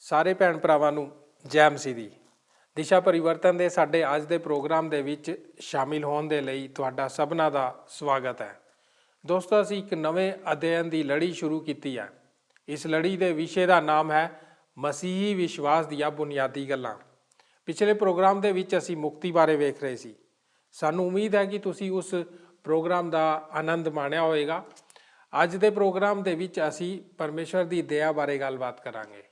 ਸਾਰੇ ਭੈਣ ਭਰਾਵਾਂ ਨੂੰ ਜੈ ਮਸੀਹ ਦੀ। ਦਿਸ਼ਾ ਪਰਿਵਰਤਨ ਦੇ ਸਾਡੇ ਅੱਜ ਦੇ ਪ੍ਰੋਗਰਾਮ ਦੇ ਵਿੱਚ ਸ਼ਾਮਿਲ ਹੋਣ ਦੇ ਲਈ ਤੁਹਾਡਾ ਸਭਨਾਂ ਦਾ ਸਵਾਗਤ ਹੈ। ਦੋਸਤੋ, ਅਸੀਂ ਇੱਕ ਨਵੇਂ ਅਧਿਐਨ ਦੀ ਲੜੀ ਸ਼ੁਰੂ ਕੀਤੀ ਹੈ। ਇਸ ਲੜੀ ਦੇ ਵਿਸ਼ੇ ਦਾ ਨਾਮ ਹੈ ਮਸੀਹੀ ਵਿਸ਼ਵਾਸ ਦੀਆਂ ਬੁਨਿਆਦੀ ਗੱਲਾਂ। ਪਿਛਲੇ ਪ੍ਰੋਗਰਾਮ ਦੇ ਵਿੱਚ ਅਸੀਂ ਮੁਕਤੀ ਬਾਰੇ ਵੇਖ ਰਹੇ ਸੀ। ਸਾਨੂੰ ਉਮੀਦ ਹੈ ਕਿ ਤੁਸੀਂ ਉਸ ਪ੍ਰੋਗਰਾਮ ਦਾ ਆਨੰਦ ਮਾਣਿਆ ਹੋਵੇਗਾ। ਅੱਜ ਦੇ ਪ੍ਰੋਗਰਾਮ ਦੇ ਵਿੱਚ ਅਸੀਂ ਪਰਮੇਸ਼ਰ ਦੀ ਦਇਆ ਬਾਰੇ ਗੱਲਬਾਤ ਕਰਾਂਗੇ।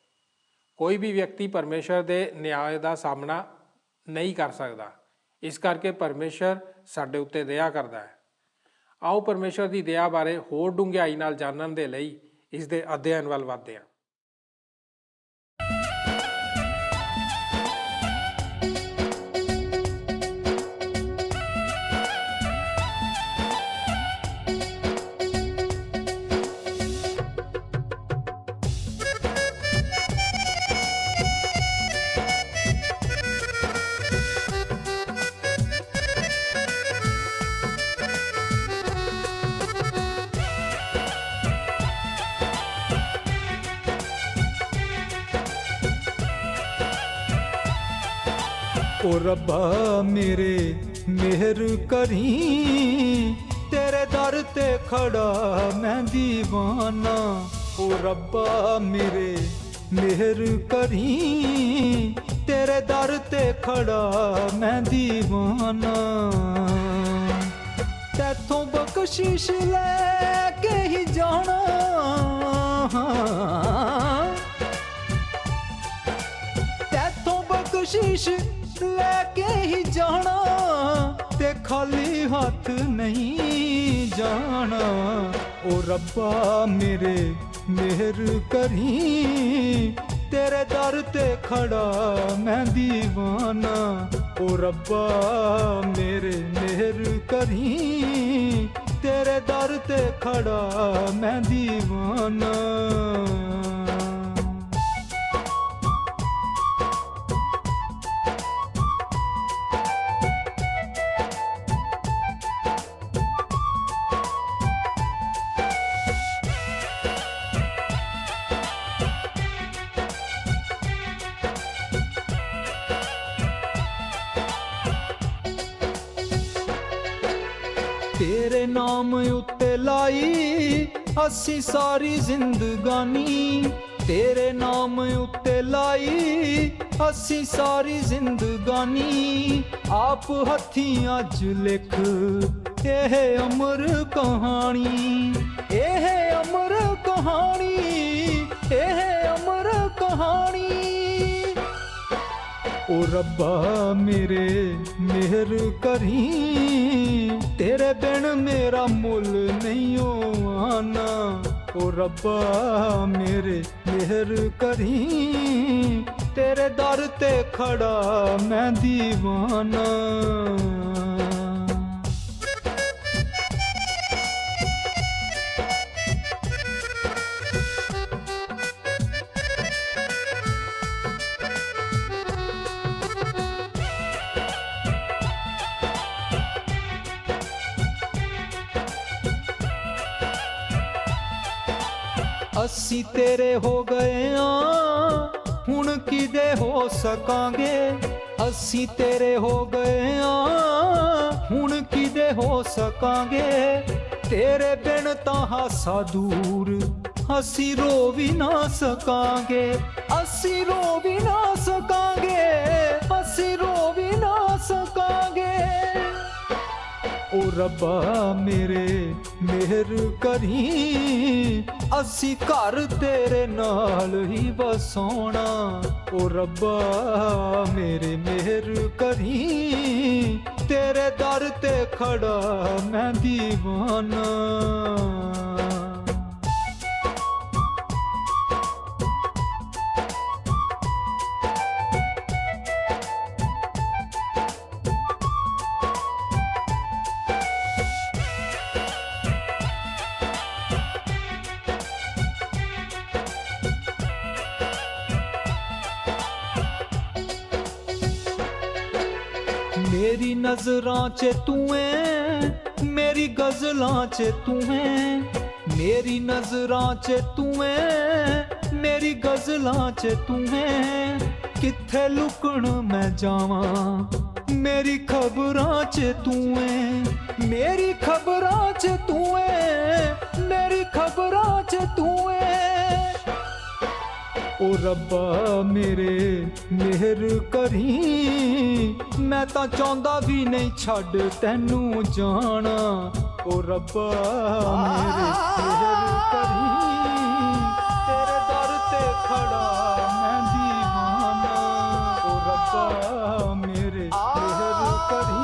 ਕੋਈ ਵੀ ਵਿਅਕਤੀ ਪਰਮੇਸ਼ਰ ਦੇ ਨਿਆਂ ਦਾ ਸਾਹਮਣਾ ਨਹੀਂ ਕਰ ਸਕਦਾ, ਇਸ ਕਰਕੇ ਪਰਮੇਸ਼ਰ ਸਾਡੇ ਉੱਤੇ ਦਇਆ ਕਰਦਾ ਹੈ। ਆਓ ਪਰਮੇਸ਼ਰ ਦੀ ਦਇਆ ਬਾਰੇ ਹੋਰ ਡੂੰਘਾਈ ਨਾਲ ਜਾਣਨ ਦੇ ਲਈ ਇਸ ਦੇ ਅਧਿਐਨ ਵੱਲ ਵਧਦੇ ਹਾਂ। ओ रब्बा मेरे मेहर करी, तेरे दर ते खड़ा मैं दीवाना। ओ रब्बा मेरे मेहर करी, तेरे दर ते खड़ा मैं दीवाना। तैथों बख्शिश लेके ही जाना, तैथों बख्शिश लेके ही जाना, ते खाली हाथ नहीं जाना। ओ रब्बा मेरे मेहर करी, तेरे दर ते खड़ा मैं दीवाना। ओ रब्बा मेरे मेहर करी, तेरे दर ते खड़ा मैं दीवाना। तेरे नाम उत्ते लाई असी सारी जिंदगानी, तेरे नाम उत्ते लाई असी सारी जिंदगानी। आप हथीं अज लिख एह अमर कहानी, एह अमर कहानी, एह अमर कहानी। ओ रब्बा मेरे मेहर करी, तेरे बिन मेरा मुल नहीं आना। ओ रब्बा मेरे मेहर करी, तेरे दर ते खड़ा मैं दीवाना। असी तेरे हो गए हाँ, हुण किदे हो सकांगे। असी तेरे हो गए हाँ, हुण किदे हो सकांगे। तेरे बिन तां हासा दूर असी रो भी ना सकांगे, असी रो भी ना सकांगे, असी रो भी ना सकांगे। ओ रब्बा मेरे मेहर करी, असी घर तेरे नाल ही बसौना। ओ रब्बा मेरे मेहर करी, तेरे दर ते खड़ा मैं दीवाना। मेरी नजरां च तू है, मेरी गजलां च तू है, मेरी नजरां च तू है, ਮੇਰੀ ਗਜ਼ਲਾਂ 'ਚ ਤੂੰ ਹੈ, ਕਿੱਥੇ ਲੁਕਣ ਮੈਂ ਜਾਵਾਂ, ਮੇਰੀ ਖਬਰਾਂ 'ਚ ਤੂੰ ਹੈ, ਮੇਰੀ ਖਬਰਾਂ 'ਚ ਤੂੰ ਹੈ, ਮੇਰੀ ਖਬਰਾਂ 'ਚ ਤੂੰ ਹੈ। ਓ ਰੱਬਾ ਮੇਰੇ ਮਿਹਰ ਕਰੀ, ਮੈਂ ਤਾਂ ਚਾਹੁੰਦਾ ਵੀ ਨਹੀਂ ਛੱਡ ਤੈਨੂੰ ਜਾਣਾ। ਓ ਰੱਬਾ ਮੇਰੇ ਮਿਹਰ ਕਰੀ, ਤੇਰੇ ਦਰ ਤੇ ਖੜਾ ਮੈਂ ਦੀਵਾਨਾ। ਓ ਰੱਬਾ ਮੇਰੇ ਮਿਹਰ ਕਰੀ,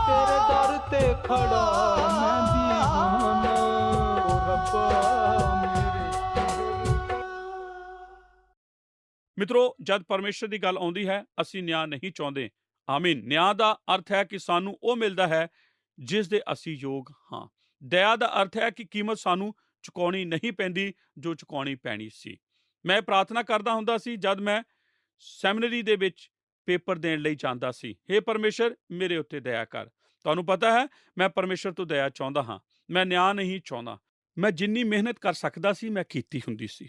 ਤੇਰੇ ਦਰ ਤੇ ਖੜਾ ਮੈਂ ਦੀਵਾਨਾ। ਓ ਰੱਬਾ ਮੇਰੇ ਮਿੱਤਰੋ, ਜਦ ਪਰਮੇਸ਼ਰ ਦੀ ਗੱਲ ਆਉਂਦੀ ਹੈ, ਅਸੀਂ ਨਿਆਂ ਨਹੀਂ ਚਾਹੁੰਦੇ। ਆਮੀਨ। ਨਿਆਂ ਦਾ ਅਰਥ ਹੈ ਕਿ ਸਾਨੂੰ ਉਹ ਮਿਲਦਾ ਹੈ ਜਿਸ ਦੇ ਅਸੀਂ ਯੋਗ ਹਾਂ। ਦਇਆ ਦਾ ਅਰਥ ਹੈ ਕਿ ਕੀਮਤ ਸਾਨੂੰ ਚੁਕਾਉਣੀ ਨਹੀਂ ਪੈਂਦੀ ਜੋ ਚੁਕਾਉਣੀ ਪੈਣੀ ਸੀ। ਮੈਂ ਪ੍ਰਾਰਥਨਾ ਕਰਦਾ ਹੁੰਦਾ ਸੀ ਜਦ ਮੈਂ ਸੈਮਿਨਰੀ ਦੇ ਵਿੱਚ ਪੇਪਰ ਦੇਣ ਲਈ ਜਾਂਦਾ ਸੀ, ਹੇ ਪਰਮੇਸ਼ਰ ਮੇਰੇ ਉੱਤੇ ਦਇਆ ਕਰ। ਤੁਹਾਨੂੰ ਪਤਾ ਹੈ, ਮੈਂ ਪਰਮੇਸ਼ਰ ਤੋਂ ਦਇਆ ਚਾਹੁੰਦਾ ਹਾਂ, ਮੈਂ ਨਿਆਂ ਨਹੀਂ ਚਾਹੁੰਦਾ। ਮੈਂ ਜਿੰਨੀ ਮਿਹਨਤ ਕਰ ਸਕਦਾ ਸੀ ਮੈਂ ਕੀਤੀ ਹੁੰਦੀ ਸੀ,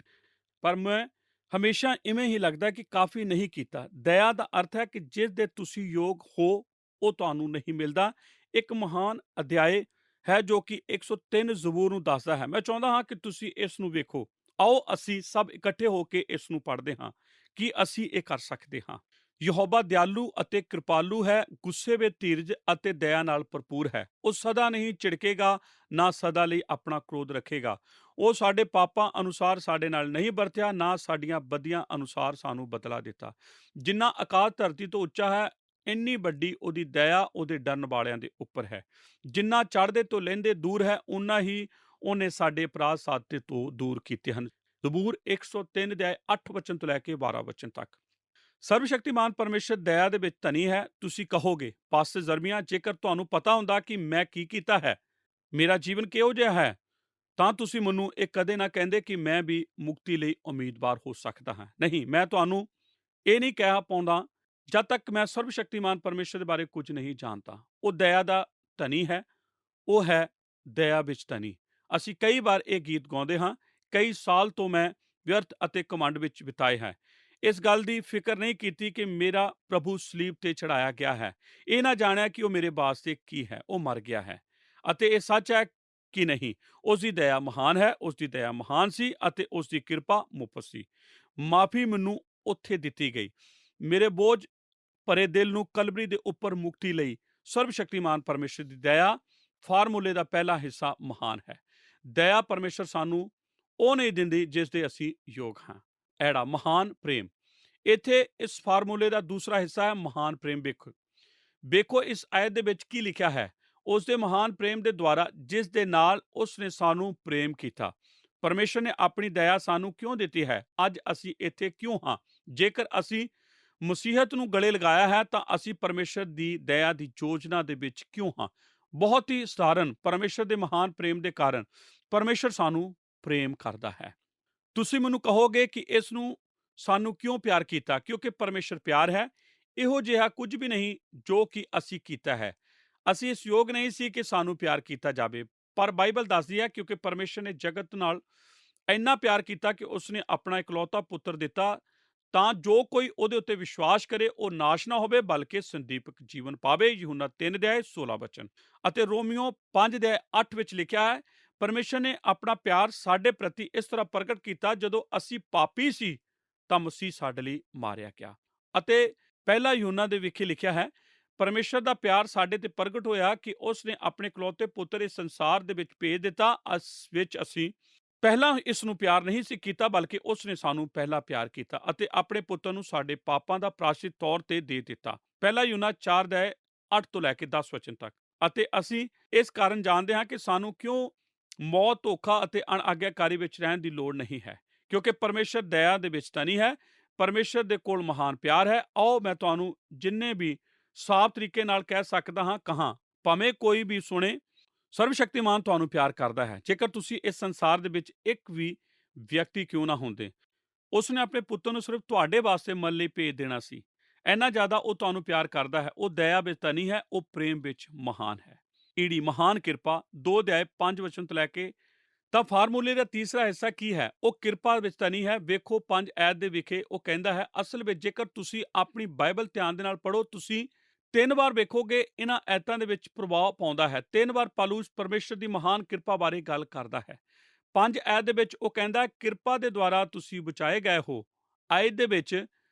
ਪਰ ਮੈਂ ਹਮੇਸ਼ਾ ਇਵੇਂ ਹੀ ਲੱਗਦਾ ਕਿ ਕਾਫੀ ਨਹੀਂ ਕੀਤਾ। ਦਇਆ ਦਾ ਅਰਥ ਹੈ ਕਿ ਜਿਸ ਦੇ ਤੁਸੀਂ ਯੋਗ ਹੋ ਉਹ ਤੁਹਾਨੂੰ ਨਹੀਂ ਮਿਲਦਾ। ਇੱਕ ਮਹਾਨ ਅਧਿਆਇ ਹੈ ਜੋ ਕਿ 103 ਜ਼ਬੂਰ ਨੂੰ ਦੱਸਦਾ ਹੈ। ਮੈਂ ਚਾਹੁੰਦਾ ਹਾਂ ਕਿ ਤੁਸੀਂ ਇਸ ਨੂੰ ਵੇਖੋ। ਆਓ ਅਸੀਂ ਸਭ ਇਕੱਠੇ ਹੋ ਕੇ ਇਸ ਨੂੰ ਪੜ੍ਹਦੇ ਹਾਂ ਕਿ ਅਸੀਂ ਇਹ ਕਰ ਸਕਦੇ ਹਾਂ। ਯਹੋਵਾ ਦਿਆਲੂ ਅਤੇ ਕਿਰਪਾਲੂ ਹੈ, ਗੁੱਸੇ ਵਿੱਚ ਧੀਰਜ ਅਤੇ ਦਇਆ ਨਾਲ ਭਰਪੂਰ ਹੈ। ਉਹ ਸਦਾ ਨਹੀਂ ਝਿੜਕੇਗਾ, ਨਾ ਸਦਾ ਲਈ ਆਪਣਾ ਕ੍ਰੋਧ ਰੱਖੇਗਾ। ਉਹ ਸਾਡੇ ਪਾਪਾਂ ਅਨੁਸਾਰ ਸਾਡੇ ਨਾਲ ਨਹੀਂ ਵਰਤਿਆ, ਨਾ ਸਾਡੀਆਂ ਬਦੀਆਂ ਅਨੁਸਾਰ ਸਾਨੂੰ ਬਦਲਾ ਦਿੱਤਾ। ਜਿੰਨਾ ਆਕਾਸ਼ ਧਰਤੀ ਤੋਂ ਉੱਚਾ ਹੈ, ਇੰਨੀ ਵੱਡੀ ਉਹਦੀ ਦਇਆ ਉਹਦੇ ਡਰਨ ਵਾਲਿਆਂ ਦੇ ਉੱਪਰ ਹੈ। ਜਿੰਨਾ ਚੜ੍ਹਦੇ ਤੋਂ ਲਹਿੰਦੇ ਦੂਰ ਹੈ, ਉਨਾ ਹੀ ਉਹਨੇ ਸਾਡੇ ਅਪਰਾਧ ਸਾਤੇ ਤੋਂ ਦੂਰ ਕੀਤੇ ਹਨ। ਜ਼ਬੂਰ 103 ਦੇ 8 ਵਚਨ ਤੋਂ ਲੈ ਕੇ 12 ਵਚਨ ਤੱਕ। ਸਰਵਸ਼ਕਤੀਮਾਨ ਪਰਮੇਸ਼ਰ ਦਇਆ ਦੇ ਵਿੱਚ ਧਨੀ ਹੈ। ਤੁਸੀਂ ਕਹੋਗੇ ਪਾਸਟਰ ਜ਼ਰਮੀਆ, ਜੇਕਰ ਤੁਹਾਨੂੰ ਪਤਾ ਹੁੰਦਾ ਕਿ ਮੈਂ ਕੀ ਕੀਤਾ ਹੈ, ਮੇਰਾ ਜੀਵਨ ਕਿਹੋ ਜਿਹਾ ਹੈ, ਤਾਂ ਤੁਸੀਂ ਮੈਨੂੰ ਇਹ ਕਦੇ ਨਾ ਕਹਿੰਦੇ ਕਿ ਮੈਂ ਵੀ ਮੁਕਤੀ ਲਈ ਉਮੀਦਵਾਰ ਹੋ ਸਕਦਾ ਹਾਂ। ਨਹੀਂ, ਮੈਂ ਤੁਹਾਨੂੰ ਇਹ ਨਹੀਂ ਕਹਿ ਪਾਉਂਦਾ ਜਦ ਤੱਕ ਮੈਂ ਸਰਵਸ਼ਕਤੀਮਾਨ ਪਰਮੇਸ਼ਰ ਦੇ ਬਾਰੇ ਕੁਝ ਨਹੀਂ ਜਾਣਦਾ। ਉਹ ਦਇਆ ਦਾ ਧਨੀ ਹੈ, ਉਹ ਹੈ ਦਇਆ ਵਿੱਚ ਧਨੀ। ਅਸੀਂ ਕਈ ਵਾਰ ਇਹ ਗੀਤ ਗਾਉਂਦੇ ਹਾਂ। ਕਈ ਸਾਲ ਤੋਂ ਮੈਂ ਵਿਅਰਥ ਅਤੇ ਘਮੰਡ ਵਿੱਚ ਬਿਤਾਏ ਹੈ। ਇਸ ਗੱਲ ਦੀ ਫਿਕਰ ਨਹੀਂ ਕੀਤੀ ਕਿ ਮੇਰਾ ਪ੍ਰਭੂ ਸਲੀਬ ਤੇ ਚੜਾਇਆ ਗਿਆ ਹੈ। ਇਹ ਨਾ ਜਾਣਿਆ ਕਿ ਉਹ ਮੇਰੇ ਵਾਸਤੇ ਕੀ ਹੈ, ਉਹ ਮਰ ਗਿਆ ਹੈ। ਅਤੇ ਇਹ ਸੱਚ ਹੈ ਕਿ ਨਹੀਂ, ਉਸ ਦੀ ਦਇਆ ਮਹਾਨ ਹੈ। ਉਸ ਦੀ ਦਇਆ ਮਹਾਨ ਸੀ ਅਤੇ ਉਸ ਦੀ ਕਿਰਪਾ ਮੁਫਤ ਸੀ। ਮਾਫੀ ਮੈਨੂੰ ਉੱਥੇ ਦਿੱਤੀ ਗਈ। ਮੇਰੇ ਬੋਝ ਭਰੇ ਦਿਲ ਨੂੰ ਕਲਵਰੀ ਦੇ ਉੱਪਰ ਮੁਕਤੀ ਲਈ ਸਰਵਸ਼ਕਤੀਮਾਨ ਪਰਮੇਸ਼ਰ ਦੀ ਦਇਆ ਫਾਰਮੂਲੇ ਦਾ ਪਹਿਲਾ ਹਿੱਸਾ ਮਹਾਨ ਹੈ। ਦਇਆ ਪਰਮੇਸ਼ਰ ਸਾਨੂੰ ਉਹ ਨਹੀਂ ਦਿੰਦੀ ਜਿਸ ਦੇ ਅਸੀਂ ਯੋਗ ਹਾਂ। ਐੜਾ ਮਹਾਨ ਪ੍ਰੇਮ। ਇੱਥੇ ਇਸ ਫਾਰਮੂਲੇ ਦਾ ਦੂਸਰਾ ਹਿੱਸਾ ਹੈ ਮਹਾਨ ਪ੍ਰੇਮ। ਵੇਖੋ ਇਸ ਆਇਤ ਦੇ ਵਿੱਚ ਕੀ ਲਿਖਿਆ ਹੈ। ਉਸ ਦੇ ਮਹਾਨ ਪ੍ਰੇਮ ਦੇ ਦੁਆਰਾ ਜਿਸ ਦੇ ਨਾਲ ਉਸ ਨੇ ਸਾਨੂੰ ਪ੍ਰੇਮ ਕੀਤਾ। ਪਰਮੇਸ਼ਰ ਨੇ ਆਪਣੀ ਦਇਆ ਸਾਨੂੰ ਕਿਉਂ ਦਿੱਤੀ ਹੈ? ਅੱਜ ਅਸੀਂ ਇੱਥੇ ਕਿਉਂ ਹਾਂ? ਜੇਕਰ ਅਸੀਂ ਮਸੀਹਤ ਨੂੰ ਗਲੇ ਲਗਾਇਆ ਹੈ ਤਾਂ ਅਸੀਂ ਪਰਮੇਸ਼ਰ ਦੀ ਦਇਆ ਦੀ ਯੋਜਨਾ ਦੇ ਵਿੱਚ ਕਿਉਂ ਹਾਂ? ਬਹੁਤ ਹੀ ਸਧਾਰਨ, ਪਰਮੇਸ਼ਰ ਦੇ ਮਹਾਨ ਪ੍ਰੇਮ ਦੇ ਕਾਰਨ ਪਰਮੇਸ਼ਰ ਸਾਨੂੰ ਪ੍ਰੇਮ ਕਰਦਾ ਹੈ। ਤੁਸੀਂ ਮੈਨੂੰ ਕਹੋਗੇ ਕਿ ਇਸ ਨੂੰ ਸਾਨੂੰ ਕਿਉਂ ਪਿਆਰ ਕੀਤਾ? ਕਿਉਂਕਿ ਪਰਮੇਸ਼ਰ ਪਿਆਰ ਹੈ। ਇਹੋ ਜਿਹਾ ਕੁਝ ਵੀ ਨਹੀਂ ਜੋ ਕਿ ਅਸੀਂ ਕੀਤਾ ਹੈ। ਅਸੀਂ ਇਸ ਯੋਗ ਨਹੀਂ ਸੀ ਕਿ ਸਾਨੂੰ ਪਿਆਰ ਕੀਤਾ ਜਾਵੇ, ਪਰ ਬਾਈਬਲ ਦੱਸਦੀ ਹੈ ਕਿਉਂਕਿ ਪਰਮੇਸ਼ਰ ਨੇ ਜਗਤ ਨਾਲ ਇੰਨਾ ਪਿਆਰ ਕੀਤਾ ਕਿ ਉਸਨੇ ਆਪਣਾ ਇਕਲੌਤਾ ਪੁੱਤਰ ਦਿੱਤਾ, ਤਾਂ ਜੋ ਕੋਈ ਉਹਦੇ ਉੱਤੇ ਵਿਸ਼ਵਾਸ ਕਰੇ ਉਹ ਨਾਸ਼ ਨਾ ਹੋਵੇ ਬਲਕਿ ਸੰਦੀਪਕ ਜੀਵਨ ਪਾਵੇ। ਯਹੂਨਾ 3 ਅਧਿਆਇ 16 ਵਚਨ। ਅਤੇ ਰੋਮੀਓ 5 ਅਧਿਆਇ 8 ਵਿੱਚ ਲਿਖਿਆ ਹੈ, ਪਰਮੇਸ਼ਰ ਨੇ ਆਪਣਾ ਪਿਆਰ ਸਾਡੇ ਪ੍ਰਤੀ ਇਸ ਤਰ੍ਹਾਂ ਪ੍ਰਗਟ ਕੀਤਾ, ਜਦੋਂ ਅਸੀਂ ਪਾਪੀ ਸੀ ਤਾਂ ਮਸੀਹ ਸਾਡੇ ਲਈ ਮਾਰਿਆ ਗਿਆ। ਅਤੇ ਪਹਿਲਾ ਯਹੂਨਾ ਦੇ ਵਿਖੇ ਲਿਖਿਆ ਹੈ, ਪਰਮੇਸ਼ਰ ਦਾ ਪਿਆਰ ਸਾਡੇ ਤੇ ਪ੍ਰਗਟ ਹੋਇਆ ਕਿ ਉਸ ਨੇ ਆਪਣੇ ਇਕਲੌਤੇ ਪੁੱਤਰ ਇਸ ਸੰਸਾਰ ਦੇ ਵਿੱਚ ਭੇਜ ਦਿੱਤਾ, ਵਿੱਚ ਅਸੀਂ ਪਹਿਲਾਂ ਇਸ ਨੂੰ ਪਿਆਰ ਨਹੀਂ ਸੀ ਕੀਤਾ ਬਲਕਿ ਉਸ ਨੇ ਸਾਨੂੰ ਪਹਿਲਾਂ ਪਿਆਰ ਕੀਤਾ ਅਤੇ ਆਪਣੇ ਪੁੱਤਰ ਨੂੰ ਸਾਡੇ ਪਾਪਾਂ ਦਾ ਪ੍ਰਾਸ਼ਚਿਤ ਤੌਰ ਤੇ ਦੇ ਦਿੱਤਾ। ਪਹਿਲਾ ਯਹੂਨਾ 4 ਅਧਿਆਇ 8 ਤੋਂ ਲੈ ਕੇ 10 ਵਚਨ ਤੱਕ। ਅਤੇ ਅਸੀਂ ਇਸ ਕਾਰਨ ਜਾਣਦੇ ਹਾਂ ਕਿ ਸਾਨੂੰ ਕਿਉਂ ਮੌਤ, ਧੋਖਾ ਅਤੇ ਅਣਆਗਿਆਕਾਰੀ ਵਿੱਚ ਰਹਿਣ ਦੀ ਲੋੜ ਨਹੀਂ ਹੈ, ਕਿਉਂਕਿ ਪਰਮੇਸ਼ਰ ਦਇਆ ਦੇ ਵਿੱਚ ਧਨੀ ਹੈ। ਪਰਮੇਸ਼ਰ ਦੇ ਕੋਲ ਮਹਾਨ ਪਿਆਰ ਹੈ। ਆਓ ਮੈਂ ਤੁਹਾਨੂੰ ਜਿੰਨੇ ਵੀ ਸਾਫ਼ ਤਰੀਕੇ ਨਾਲ ਕਹਿ ਸਕਦਾ ਹਾਂ ਕਹਾਂ, ਭਾਵੇਂ ਕੋਈ ਵੀ ਸੁਣੇ, ਸਰਵਸ਼ਕਤੀਮਾਨ ਤੁਹਾਨੂੰ ਪਿਆਰ ਕਰਦਾ ਹੈ। ਜੇਕਰ ਤੁਸੀਂ ਇਸ ਸੰਸਾਰ ਦੇ ਵਿੱਚ ਇੱਕ ਵੀ ਵਿਅਕਤੀ ਕਿਉਂ ਨਾ ਹੁੰਦੇ, ਉਸਨੇ ਆਪਣੇ ਪੁੱਤਰ ਨੂੰ ਸਿਰਫ ਤੁਹਾਡੇ ਵਾਸਤੇ ਮਰਨ ਲਈ ਭੇਜ ਦੇਣਾ ਸੀ। ਇੰਨਾ ਜ਼ਿਆਦਾ ਉਹ ਤੁਹਾਨੂੰ ਪਿਆਰ ਕਰਦਾ ਹੈ। ਉਹ ਦਇਆ ਵਿੱਚ ਧਨੀ ਹੈ, ਉਹ ਪ੍ਰੇਮ ਵਿੱਚ ਮਹਾਨ ਹੈ। ਈੜੀ ਮਹਾਨ ਕਿਰਪਾ 2 ਅਧਿਆਇ 5 ਵਚਨ ਤੋਂ ਲੈ ਕੇ ਤਾਂ ਫਾਰਮੂਲੇ ਦਾ ਤੀਸਰਾ ਹਿੱਸਾ ਕੀ ਹੈ? ਉਹ ਕਿਰਪਾ ਵਿੱਚ ਤਾਂ ਨਹੀਂ ਹੈ। ਵੇਖੋ 5 ਐਤ ਦੇ ਵਿਖੇ ਉਹ ਕਹਿੰਦਾ ਹੈ, ਅਸਲ ਵਿੱਚ ਜੇਕਰ ਤੁਸੀਂ ਆਪਣੀ ਬਾਈਬਲ ਧਿਆਨ ਦੇ ਨਾਲ ਪੜ੍ਹੋ, ਤੁਸੀਂ 3 ਵਾਰ ਵੇਖੋਗੇ ਇਹਨਾਂ ਐਤਾਂ ਦੇ ਵਿੱਚ ਪ੍ਰਭਾਵ ਪਾਉਂਦਾ ਹੈ। 3 ਵਾਰ ਪੌਲੁਸ ਪਰਮੇਸ਼ਰ ਦੀ ਮਹਾਨ ਕਿਰਪਾ ਬਾਰੇ ਗੱਲ ਕਰਦਾ ਹੈ। 5 ਐਤ ਦੇ ਵਿੱਚ ਉਹ ਕਹਿੰਦਾ ਕਿਰਪਾ ਦੇ ਦੁਆਰਾ ਤੁਸੀਂ ਬਚਾਏ ਗਏ ਹੋ। ਆਇਤ ਦੇ ਵਿੱਚ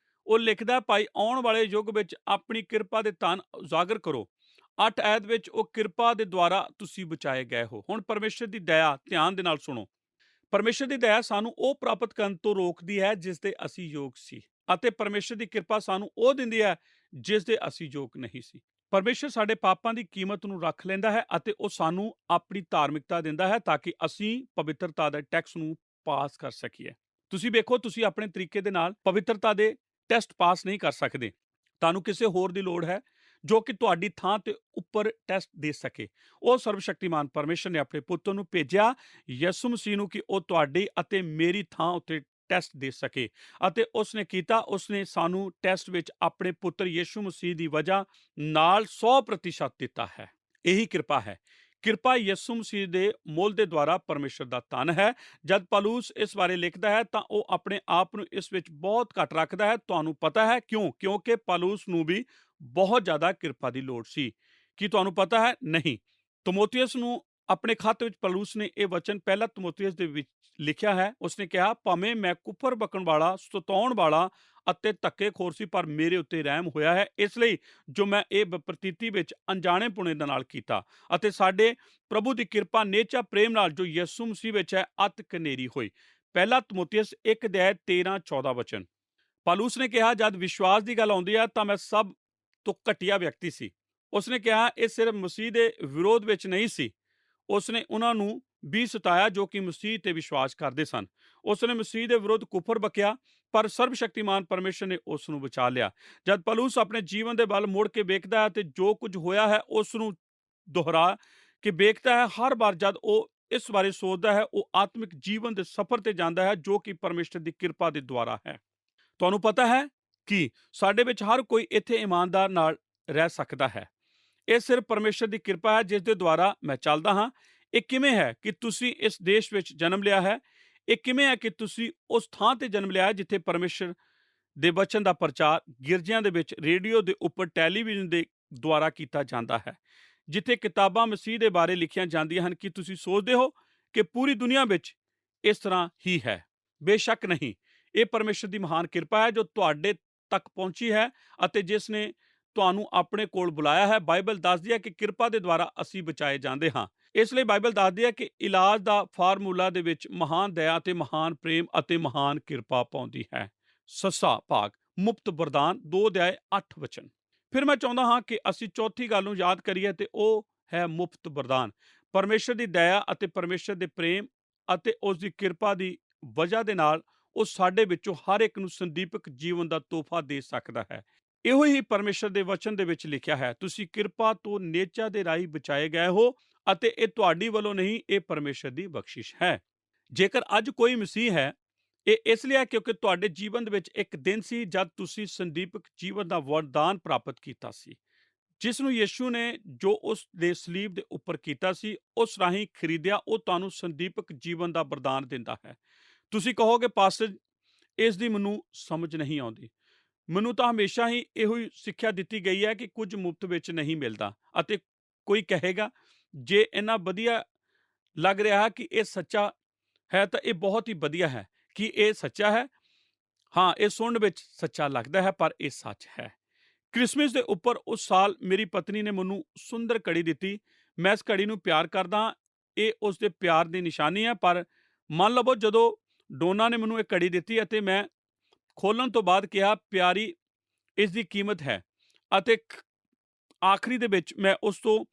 ਉਹ ਲਿਖਦਾ ਭਾਈ ਆਉਣ ਵਾਲੇ ਯੁੱਗ ਵਿੱਚ ਆਪਣੀ ਕਿਰਪਾ ਦੇ ਧਨ ਉਜਾਗਰ ਕਰੋ। 8 ਐਤ ਵਿੱਚ ਉਹ ਕਿਰਪਾ ਦੇ ਦੁਆਰਾ ਤੁਸੀਂ ਬਚਾਏ ਗਏ ਹੋ। ਹੁਣ ਪਰਮੇਸ਼ਰ ਦੀ ਦਇਆ ਧਿਆਨ ਦੇ ਨਾਲ ਸੁਣੋ। ਪਰਮੇਸ਼ਰ ਦੀ ਦਇਆ ਸਾਨੂੰ ਉਹ ਪ੍ਰਾਪਤ ਕਰਨ ਤੋਂ ਰੋਕਦੀ ਹੈ ਜਿਸ ਦੇ ਅਸੀਂ ਯੋਗ ਸੀ, ਅਤੇ ਪਰਮੇਸ਼ਰ ਦੀ ਕਿਰਪਾ ਸਾਨੂੰ ਉਹ ਦਿੰਦੀ ਹੈ ਜਿਸ ਦੇ ਅਸੀਂ ਯੋਗ ਨਹੀਂ ਸੀ। ਪਰਮੇਸ਼ਰ ਸਾਡੇ ਪਾਪਾਂ ਦੀ ਕੀਮਤ ਨੂੰ ਰੱਖ ਲੈਂਦਾ ਹੈ ਅਤੇ ਉਹ ਸਾਨੂੰ ਆਪਣੀ ਧਾਰਮਿਕਤਾ ਦਿੰਦਾ ਹੈ ਤਾਂ ਕਿ ਅਸੀਂ ਪਵਿੱਤਰਤਾ ਦੇ ਟੈਕਸ ਨੂੰ ਪਾਸ ਕਰ ਸਕੀਏ। ਤੁਸੀਂ ਵੇਖੋ, ਤੁਸੀਂ ਆਪਣੇ ਤਰੀਕੇ ਦੇ ਨਾਲ ਪਵਿੱਤਰਤਾ ਦੇ ਟੈਸਟ ਪਾਸ ਨਹੀਂ ਕਰ ਸਕਦੇ। ਤੁਹਾਨੂੰ ਕਿਸੇ ਹੋਰ ਦੀ ਲੋੜ ਹੈ ਜੋ ਕਿ ਤੁਹਾਡੀ ਥਾਂ ਤੇ ਉੱਪਰ ਟੈਸਟ ਦੇ ਸਕੇ। ਉਹ ਸਰਵਸ਼ਕਤੀਮਾਨ ਪਰਮੇਸ਼ਰ ਨੇ ਆਪਣੇ ਪੁੱਤਰ ਨੂੰ ਭੇਜਿਆ, ਯਿਸੂ ਮਸੀਹ ਨੂੰ, ਕਿ ਉਹ ਤੁਹਾਡੀ ਅਤੇ ਮੇਰੀ ਥਾਂ ਉੱਤੇ ਟੈਸਟ ਦੇ ਸਕੇ, ਅਤੇ ਉਸਨੇ ਕੀਤਾ। ਉਸਨੇ ਸਾਨੂੰ ਟੈਸਟ ਵਿੱਚ ਆਪਣੇ ਪੁੱਤਰ ਯਿਸੂ ਮਸੀਹ ਦੀ ਵਜ੍ਹਾ ਨਾਲ 100% ਦਿੱਤਾ ਹੈ। ਇਹੀ ਕਿਰਪਾ ਹੈ। ਕਿਰਪਾ ਯਿਸੂ ਮਸੀਹ ਦੇ ਮੁੱਲ ਦੇ ਦੁਆਰਾ ਪਰਮੇਸ਼ਰ ਦਾ ਧਨ ਹੈ। ਜਦ ਪੌਲੁਸ ਇਸ ਬਾਰੇ ਲਿਖਦਾ ਹੈ ਤਾਂ ਉਹ ਆਪਣੇ ਆਪ ਨੂੰ ਇਸ ਵਿੱਚ ਬਹੁਤ ਘੱਟ ਰੱਖਦਾ ਹੈ। ਤੁਹਾਨੂੰ ਪਤਾ ਹੈ ਕਿਉਂ? ਕਿਉਂਕਿ ਪੌਲੁਸ ਨੂੰ ਵੀ ਬਹੁਤ ਜ਼ਿਆਦਾ ਕਿਰਪਾ ਦੀ ਲੋੜ ਸੀ। ਕੀ ਤੁਹਾਨੂੰ ਪਤਾ ਹੈ? ਨਹੀਂ। ਤਿਮੋਥੀਉਸ ਨੂੰ ਆਪਣੇ ਖੱਤ ਵਿੱਚ ਪੌਲੁਸ ਨੇ ਇਹ ਵਚਨ ਪਹਿਲਾ ਤਿਮੋਥੀਉਸ ਦੇ ਵਿੱਚ ਲਿਖਿਆ ਹੈ। ਉਸਨੇ ਕਿਹਾ, ਭਾਵੇਂ ਮੈਂ ਕੁੱਪਰ ਬਕਣ ਵਾਲਾ, ਸਤਾਉਣ ਵਾਲਾ ਅਤੇ ਧੱਕੇਖੋਰ ਸੀ, ਪਰ ਮੇਰੇ ਉੱਤੇ ਰਹਿਮ ਹੋਇਆ ਹੈ, ਇਸ ਲਈ ਜੋ ਮੈਂ ਇਹ ਪ੍ਰਤੀਤੀ ਵਿੱਚ ਅਣਜਾਣੇ ਪੁਣੇ ਦੇ ਨਾਲ ਕੀਤਾ, ਅਤੇ ਸਾਡੇ ਪ੍ਰਭੂ ਦੀ ਕਿਰਪਾ ਨੇਚਾ ਪ੍ਰੇਮ ਨਾਲ ਜੋ ਯਿਸੂ ਮਸੀਹ ਵਿੱਚ ਹੈ ਅਤ ਕਨੇਰੀ ਹੋਈ। ਪਹਿਲਾ ਤਿਮੋਥੀਉਸ 1:13-14 ਵਚਨ। ਪੌਲੁਸ ਨੇ ਕਿਹਾ, ਜਦ ਵਿਸ਼ਵਾਸ ਦੀ ਗੱਲ ਆਉਂਦੀ ਹੈ ਤਾਂ ਮੈਂ ਸਭ ਤੋਂ ਘਟੀਆ ਵਿਅਕਤੀ ਸੀ। ਉਸਨੇ ਕਿਹਾ ਇਹ ਸਿਰਫ ਮਸੀਹ ਦੇ ਵਿਰੋਧ ਵਿੱਚ ਨਹੀਂ ਸੀ, ਉਸਨੇ ਉਹਨਾਂ ਨੂੰ ਵੀ ਸਤਾਇਆ ਜੋ ਕਿ ਮਸੀਹ ਤੇ ਵਿਸ਼ਵਾਸ ਕਰਦੇ ਸਨ। ਉਸਨੇ ਮਸੀਹ ਦੇ ਵਿਰੁੱਧ ਕੁਫਰ ਬਕਿਆ, ਪਰ ਸਰਬਸ਼ਕਤੀਮਾਨ ਪਰਮੇਸ਼ਰ ਨੇ ਉਸ ਨੂੰ ਬਚਾ ਲਿਆ। ਜਦ ਪੌਲੁਸ ਆਪਣੇ ਜੀਵਨ ਦੇ ਵੱਲ ਮੁੜ ਕੇ ਵੇਖਦਾ ਹੈ ਤੇ ਜੋ ਕੁਝ ਹੋਇਆ ਹੈ ਉਸ ਨੂੰ ਦੁਹਰਾ ਕੇ ਵੇਖਦਾ ਹੈ, ਹਰ ਵਾਰ ਜਦ ਉਹ ਇਸ ਬਾਰੇ ਸੋਚਦਾ ਹੈ ਉਹ ਆਤਮਿਕ ਜੀਵਨ ਦੇ ਸਫ਼ਰ ਤੇ ਜਾਂਦਾ ਹੈ ਜੋ ਕਿ ਪਰਮੇਸ਼ਰ ਦੀ ਕਿਰਪਾ ਦੇ ਦੁਆਰਾ ਹੈ। ਤੁਹਾਨੂੰ ਪਤਾ ਹੈ ਕਿ ਸਾਡੇ ਵਿੱਚ ਹਰ ਕੋਈ ਇੱਥੇ ਇਮਾਨਦਾਰ ਨਾਲ ਰਹਿ ਸਕਦਾ ਹੈ। ਇਹ ਸਿਰਫ ਪਰਮੇਸ਼ਰ ਦੀ ਕਿਰਪਾ ਹੈ ਜਿਸ ਦੇ ਦੁਆਰਾ ਮੈਂ ਚੱਲਦਾ ਹਾਂ। ਇਹ ਕਿਵੇਂ ਹੈ ਕਿ ਤੁਸੀਂ ਇਸ ਦੇਸ਼ ਵਿੱਚ ਜਨਮ ਲਿਆ ਹੈ? ਇਹ ਕਿਵੇਂ ਹੈ ਕਿ ਤੁਸੀਂ ਉਸ ਥਾਂ ਤੇ ਜਨਮ ਲਿਆ ਹੈ ਜਿੱਥੇ ਪਰਮੇਸ਼ਰ ਦੇ ਵਚਨ ਦਾ ਪ੍ਰਚਾਰ ਗਿਰਜਿਆਂ ਦੇ ਵਿੱਚ, ਰੇਡੀਓ ਦੇ ਉੱਪਰ, ਟੈਲੀਵਿਜ਼ਨ ਦੇ ਦੁਆਰਾ ਕੀਤਾ ਜਾਂਦਾ ਹੈ, ਜਿੱਥੇ ਕਿਤਾਬਾਂ ਮਸੀਹ ਦੇ ਬਾਰੇ ਲਿਖੀਆਂ ਜਾਂਦੀਆਂ ਹਨ? ਕੀ ਤੁਸੀਂ ਸੋਚਦੇ ਹੋ ਕਿ ਪੂਰੀ ਦੁਨੀਆ ਵਿੱਚ ਇਸ ਤਰ੍ਹਾਂ ਹੀ ਹੈ? ਬੇਸ਼ੱਕ ਨਹੀਂ। ਇਹ ਪਰਮੇਸ਼ਰ ਦੀ ਮਹਾਨ ਕਿਰਪਾ ਹੈ ਜੋ ਤੁਹਾਡੇ ਤੱਕ ਪਹੁੰਚੀ ਹੈ ਅਤੇ ਜਿਸ ਨੇ ਤੁਹਾਨੂੰ ਆਪਣੇ ਕੋਲ ਬੁਲਾਇਆ ਹੈ। ਬਾਈਬਲ ਦੱਸਦੀ ਹੈ ਕਿ ਕਿਰਪਾ ਦੇ ਦੁਆਰਾ ਅਸੀਂ ਬਚਾਏ ਜਾਂਦੇ ਹਾਂ। ਇਸ ਲਈ ਬਾਈਬਲ ਦੱਸਦੀ ਹੈ ਕਿ ਇਲਾਜ ਦਾ ਫਾਰਮੂਲਾ ਦੇ ਵਿੱਚ ਮਹਾਨ ਦਇਆ ਅਤੇ ਮਹਾਨ ਪ੍ਰੇਮ ਅਤੇ ਮਹਾਨ ਕਿਰਪਾ ਪਾਉਂਦੀ ਹੈ। ਸੱਸਾ ਭਾਗ ਮੁਫਤ ਵਰਦਾਨ 2:8 ਵਚਨ। ਫਿਰ ਮੈਂ ਚਾਹੁੰਦਾ ਹਾਂ ਕਿ ਅਸੀਂ ਚੌਥੀ ਗੱਲ ਨੂੰ ਯਾਦ ਕਰੀਏ ਤੇ ਉਹ ਹੈ ਮੁਫਤ ਵਰਦਾਨ। ਪਰਮੇਸ਼ਰ ਦੀ ਦਇਆ ਅਤੇ ਪਰਮੇਸ਼ਰ ਦੇ ਪ੍ਰੇਮ ਅਤੇ ਉਸ ਦੀ ਕਿਰਪਾ ਦੀ ਵਜ੍ਹਾ ਦੇ ਨਾਲ ਉਹ ਸਾਡੇ ਵਿੱਚੋਂ ਹਰ ਇੱਕ ਨੂੰ ਸੰਦੀਪਕ ਜੀਵਨ ਦਾ ਤੋਹਫਾ ਦੇ ਸਕਦਾ ਹੈ। ਇਹੋ ਹੀ ਪਰਮੇਸ਼ਰ ਦੇ ਵਚਨ ਦੇ ਵਿੱਚ ਲਿਖਿਆ ਹੈ, ਤੁਸੀਂ ਕਿਰਪਾ ਤੋਂ ਨੇਚਾ ਦੇ ਰਾਹੀਂ ਬਚਾਏ ਗਏ ਹੋ ਅਤੇ ਇਹ ਤੁਹਾਡੀ ਵੱਲੋਂ ਨਹੀਂ, ਇਹ ਪਰਮੇਸ਼ਰ ਦੀ ਬਖਸ਼ਿਸ਼ ਹੈ। ਜੇਕਰ ਅੱਜ ਕੋਈ ਮਸੀਹ ਹੈ, ਇਹ ਇਸ ਲਈ ਹੈ ਕਿਉਂਕਿ ਤੁਹਾਡੇ ਜੀਵਨ ਦੇ ਵਿੱਚ ਇੱਕ ਦਿਨ ਸੀ ਜਦ ਤੁਸੀਂ ਸੰਦੀਪਕ ਜੀਵਨ ਦਾ ਵਰਦਾਨ ਪ੍ਰਾਪਤ ਕੀਤਾ ਸੀ, ਜਿਸ ਨੂੰ ਯਿਸੂ ਨੇ ਜੋ ਉਸ ਦੇ ਸਲੀਬ ਦੇ ਉੱਪਰ ਕੀਤਾ ਸੀ ਉਸ ਰਾਹੀਂ ਖਰੀਦਿਆ। ਉਹ ਤੁਹਾਨੂੰ ਸੰਦੀਪਕ ਜੀਵਨ ਦਾ ਵਰਦਾਨ ਦਿੰਦਾ ਹੈ। ਤੁਸੀਂ ਕਹੋਗੇ, ਪਾਸਟਰ ਇਸ ਦੀ ਮੈਨੂੰ ਸਮਝ ਨਹੀਂ ਆਉਂਦੀ। ਮੈਨੂੰ ਤਾਂ ਹਮੇਸ਼ਾ ਹੀ ਇਹੋ ਹੀ ਸਿੱਖਿਆ ਦਿੱਤੀ ਗਈ ਹੈ ਕਿ ਕੁਝ ਮੁਫਤ ਵਿੱਚ ਨਹੀਂ ਮਿਲਦਾ। ਅਤੇ ਕੋਈ ਕਹੇਗਾ, ਜੇ ਇੰਨਾ ਵਧੀਆ ਲੱਗ ਰਿਹਾ ਕਿ ਇਹ ਸੱਚਾ ਹੈ ਤਾਂ ਇਹ ਬਹੁਤ ਹੀ ਵਧੀਆ ਹੈ। ਕੀ ਇਹ ਸੱਚਾ ਹੈ? ਹਾਂ, ਇਹ ਸੁਣਨ ਵਿੱਚ ਸੱਚਾ ਲੱਗਦਾ ਹੈ, ਪਰ ਇਹ ਸੱਚ ਹੈ। ਕ੍ਰਿਸਮਸ ਦੇ ਉੱਪਰ ਉਸ ਸਾਲ ਮੇਰੀ ਪਤਨੀ ਨੇ ਮੈਨੂੰ ਸੁੰਦਰ ਘੜੀ ਦਿੱਤੀ। ਮੈਂ ਇਸ ਘੜੀ ਨੂੰ ਪਿਆਰ ਕਰਦਾ ਹਾਂ। ਇਹ ਉਸ ਦੇ ਪਿਆਰ ਦੀ ਨਿਸ਼ਾਨੀ ਹੈ। ਪਰ ਮੰਨ ਲਵੋ ਜਦੋਂ ਡੋਨਾ ਨੇ ਮੈਨੂੰ ਇਹ ਘੜੀ ਦਿੱਤੀ ਅਤੇ ਮੈਂ ਖੋਲ੍ਹਣ ਤੋਂ ਬਾਅਦ ਕਿਹਾ, ਪਿਆਰੀ, ਇਸ ਦੀ ਕੀਮਤ ਹੈ, ਅਤੇ ਆਖਰੀ ਦੇ ਵਿੱਚ ਮੈਂ ਉਸ ਤੋਂ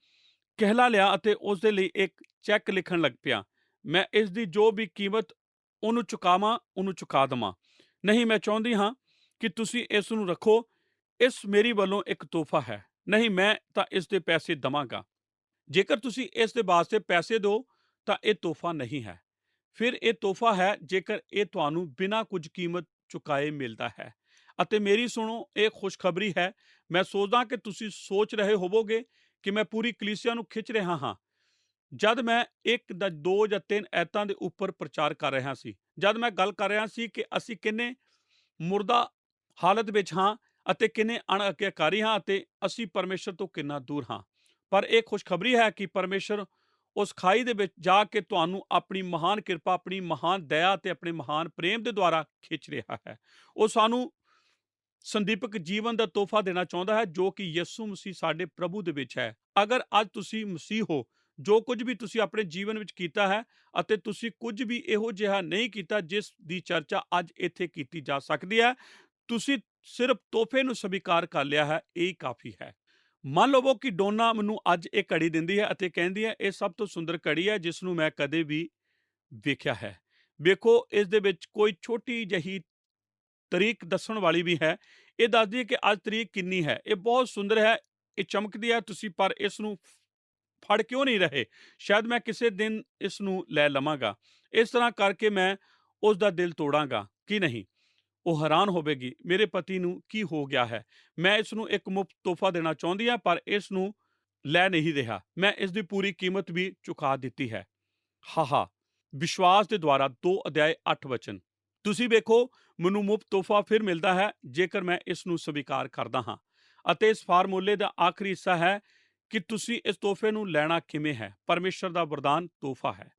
ਕਹਿਲਾ ਲਿਆ ਅਤੇ ਉਸ ਦੇ ਲਈ ਇੱਕ ਚੈੱਕ ਲਿਖਣ ਲੱਗ ਪਿਆ। ਮੈਂ ਇਸ ਦੀ ਜੋ ਵੀ ਕੀਮਤ ਉਹਨੂੰ ਚੁਕਾਵਾਂ, ਉਹਨੂੰ ਚੁਕਾ ਦੇਵਾਂ। ਨਹੀਂ, ਮੈਂ ਚਾਹੁੰਦੀ ਹਾਂ ਕਿ ਤੁਸੀਂ ਇਸ ਨੂੰ ਰੱਖੋ। ਇਸ ਮੇਰੀ ਵੱਲੋਂ ਇੱਕ ਤੋਹਫਾ ਹੈ। ਨਹੀਂ, ਮੈਂ ਤਾਂ ਇਸ ਦੇ ਪੈਸੇ ਦੇਵਾਂਗਾ। ਜੇਕਰ ਤੁਸੀਂ ਇਸ ਦੇ ਵਾਸਤੇ ਪੈਸੇ ਦਿਓ ਤਾਂ ਇਹ ਤੋਹਫਾ ਨਹੀਂ ਹੈ। ਫਿਰ ਇਹ ਤੋਹਫਾ ਹੈ ਜੇਕਰ ਇਹ ਤੁਹਾਨੂੰ ਬਿਨਾਂ ਕੁਝ ਕੀਮਤ ਚੁਕਾਏ ਮਿਲਦਾ ਹੈ। ਅਤੇ ਮੇਰੀ ਸੁਣੋ, ਇਹ ਖੁਸ਼ਖਬਰੀ ਹੈ। ਮੈਂ ਸੋਚਦਾ ਕਿ ਤੁਸੀਂ ਸੋਚ ਰਹੇ ਹੋਵੋਗੇ ਕਿ ਮੈਂ ਪੂਰੀ ਕਲੀਸਿਆ ਨੂੰ ਖਿੱਚ ਰਿਹਾ ਹਾਂ। ਜਦ ਮੈਂ 1 ਜਾਂ 2 ਜਾਂ 3 ਐਤਾਂ ਦੇ ਉੱਪਰ ਪ੍ਰਚਾਰ ਕਰ ਰਿਹਾ ਸੀ, ਜਦ ਮੈਂ ਗੱਲ ਕਰ ਰਿਹਾ ਸੀ ਕਿ ਅਸੀਂ ਕਿੰਨੇ ਮੁਰਦਾ ਹਾਲਤ ਵਿੱਚ ਹਾਂ ਅਤੇ ਕਿੰਨੇ ਅਣਅਕਿਆਕਾਰੀ ਹਾਂ ਅਤੇ ਅਸੀਂ ਪਰਮੇਸ਼ਰ ਤੋਂ ਕਿੰਨਾ ਦੂਰ ਹਾਂ। ਪਰ ਇਹ ਖੁਸ਼ਖਬਰੀ ਹੈ ਕਿ ਪਰਮੇਸ਼ਰ ਉਸ ਖਾਈ ਦੇ ਵਿੱਚ ਜਾ ਕੇ ਤੁਹਾਨੂੰ ਆਪਣੀ ਮਹਾਨ ਕਿਰਪਾ, ਆਪਣੀ ਮਹਾਨ ਦਇਆ ਅਤੇ ਆਪਣੇ ਮਹਾਨ ਪ੍ਰੇਮ ਦੇ ਦੁਆਰਾ ਖਿੱਚ ਰਿਹਾ ਹੈ। ਉਹ ਸਾਨੂੰ ਸੰਦੀਪਕ ਜੀਵਨ ਦਾ ਤੋਹਫਾ ਦੇਣਾ ਚਾਹੁੰਦਾ ਹੈ, ਜੋ ਕਿ ਯਿਸੂ ਮਸੀਹ ਸਾਡੇ ਪ੍ਰਭੂ ਦੇ ਵਿੱਚ ਹੈ। ਅਗਰ ਅੱਜ ਤੁਸੀਂ ਮਸੀਹ ਹੋ, ਜੋ ਕੁਝ ਵੀ ਤੁਸੀਂ ਆਪਣੇ ਜੀਵਨ ਵਿੱਚ ਕੀਤਾ ਹੈ ਅਤੇ ਤੁਸੀਂ ਕੁਝ ਵੀ ਇਹੋ ਜਿਹਾ ਨਹੀਂ ਕੀਤਾ ਜਿਸ ਦੀ ਚਰਚਾ ਅੱਜ ਇੱਥੇ ਕੀਤੀ ਜਾ ਸਕਦੀ ਹੈ, ਤੁਸੀਂ ਸਿਰਫ ਤੋਹਫੇ ਨੂੰ ਸਵੀਕਾਰ ਕਰ ਲਿਆ ਹੈ, ਇਹ ਕਾਫੀ ਹੈ। ਮੰਨ ਲਵੋ ਕਿ ਡੋਨਾ ਮੈਨੂੰ ਅੱਜ ਇਹ ਘੜੀ ਦਿੰਦੀ ਹੈ ਅਤੇ ਕਹਿੰਦੀ ਹੈ ਇਹ ਸਭ ਤੋਂ ਸੁੰਦਰ ਘੜੀ ਹੈ ਜਿਸ ਨੂੰ ਮੈਂ ਕਦੇ ਵੀ ਵੇਖਿਆ ਹੈ। ਵੇਖੋ, ਇਸ ਦੇ ਵਿੱਚ ਕੋਈ ਛੋਟੀ ਜਿਹੀ ਤਰੀਕ ਦੱਸਣ ਵਾਲੀ ਵੀ ਹੈ। ਇਹ ਦੱਸਦੀ ਹੈ ਕਿ ਅੱਜ ਤਰੀਕ ਕਿੰਨੀ ਹੈ। ਇਹ ਬਹੁਤ ਸੁੰਦਰ ਹੈ, ਇਹ ਚਮਕਦੀ ਹੈ, ਤੁਸੀਂ ਪਰ ਇਸ ਨੂੰ ਫੜ ਕਿਉਂ ਨਹੀਂ ਰਹੇ? ਸ਼ਾਇਦ ਮੈਂ ਕਿਸੇ ਦਿਨ ਇਸ ਨੂੰ ਲੈ ਲਵਾਂਗਾ, ਇਸ ਤਰ੍ਹਾਂ ਕਰਕੇ ਮੈਂ ਉਸ ਦਾ ਦਿਲ ਤੋੜਾਂਗਾ ਕਿ ਨਹੀਂ। ਉਹ ਹੈਰਾਨ ਹੋਵੇਗੀ, ਮੇਰੇ ਪਤੀ ਨੂੰ ਕੀ ਹੋ ਗਿਆ ਹੈ। ਮੈਂ ਇਸ ਨੂੰ ਇੱਕ ਮੁਫਤ ਤੋਹਫਾ ਦੇਣਾ ਚਾਹੁੰਦੀ ਹਾਂ ਪਰ ਇਸ ਨੂੰ ਲੈ ਨਹੀਂ ਰਿਹਾ। ਮੈਂ ਇਸ ਦੀ ਪੂਰੀ ਕੀਮਤ ਵੀ ਚੁਕਾ ਦਿੱਤੀ ਹੈ। ਹਾਹਾ। ਵਿਸ਼ਵਾਸ ਦੇ ਦੁਆਰਾ 2 ਅਧਿਆਇ 8 ਵਚਨ। ਤੁਸੀਂ ਵੇਖੋ, ਮੈਨੂੰ ਮੁਫਤ ਤੋਹਫਾ ਫਿਰ ਮਿਲਦਾ ਹੈ ਜੇਕਰ ਮੈਂ ਇਸ ਨੂੰ ਸਵੀਕਾਰ ਕਰਦਾ ਹਾਂ। ਅਤੇ ਇਸ ਫਾਰਮੂਲੇ ਦਾ ਆਖਰੀ ਹਿੱਸਾ ਹੈ ਕਿ ਤੁਸੀਂ ਇਸ ਤੋਹਫੇ ਨੂੰ ਲੈਣਾ ਕਿਵੇਂ ਹੈ। ਪਰਮੇਸ਼ਰ ਦਾ ਵਰਦਾਨ ਤੋਹਫਾ ਹੈ,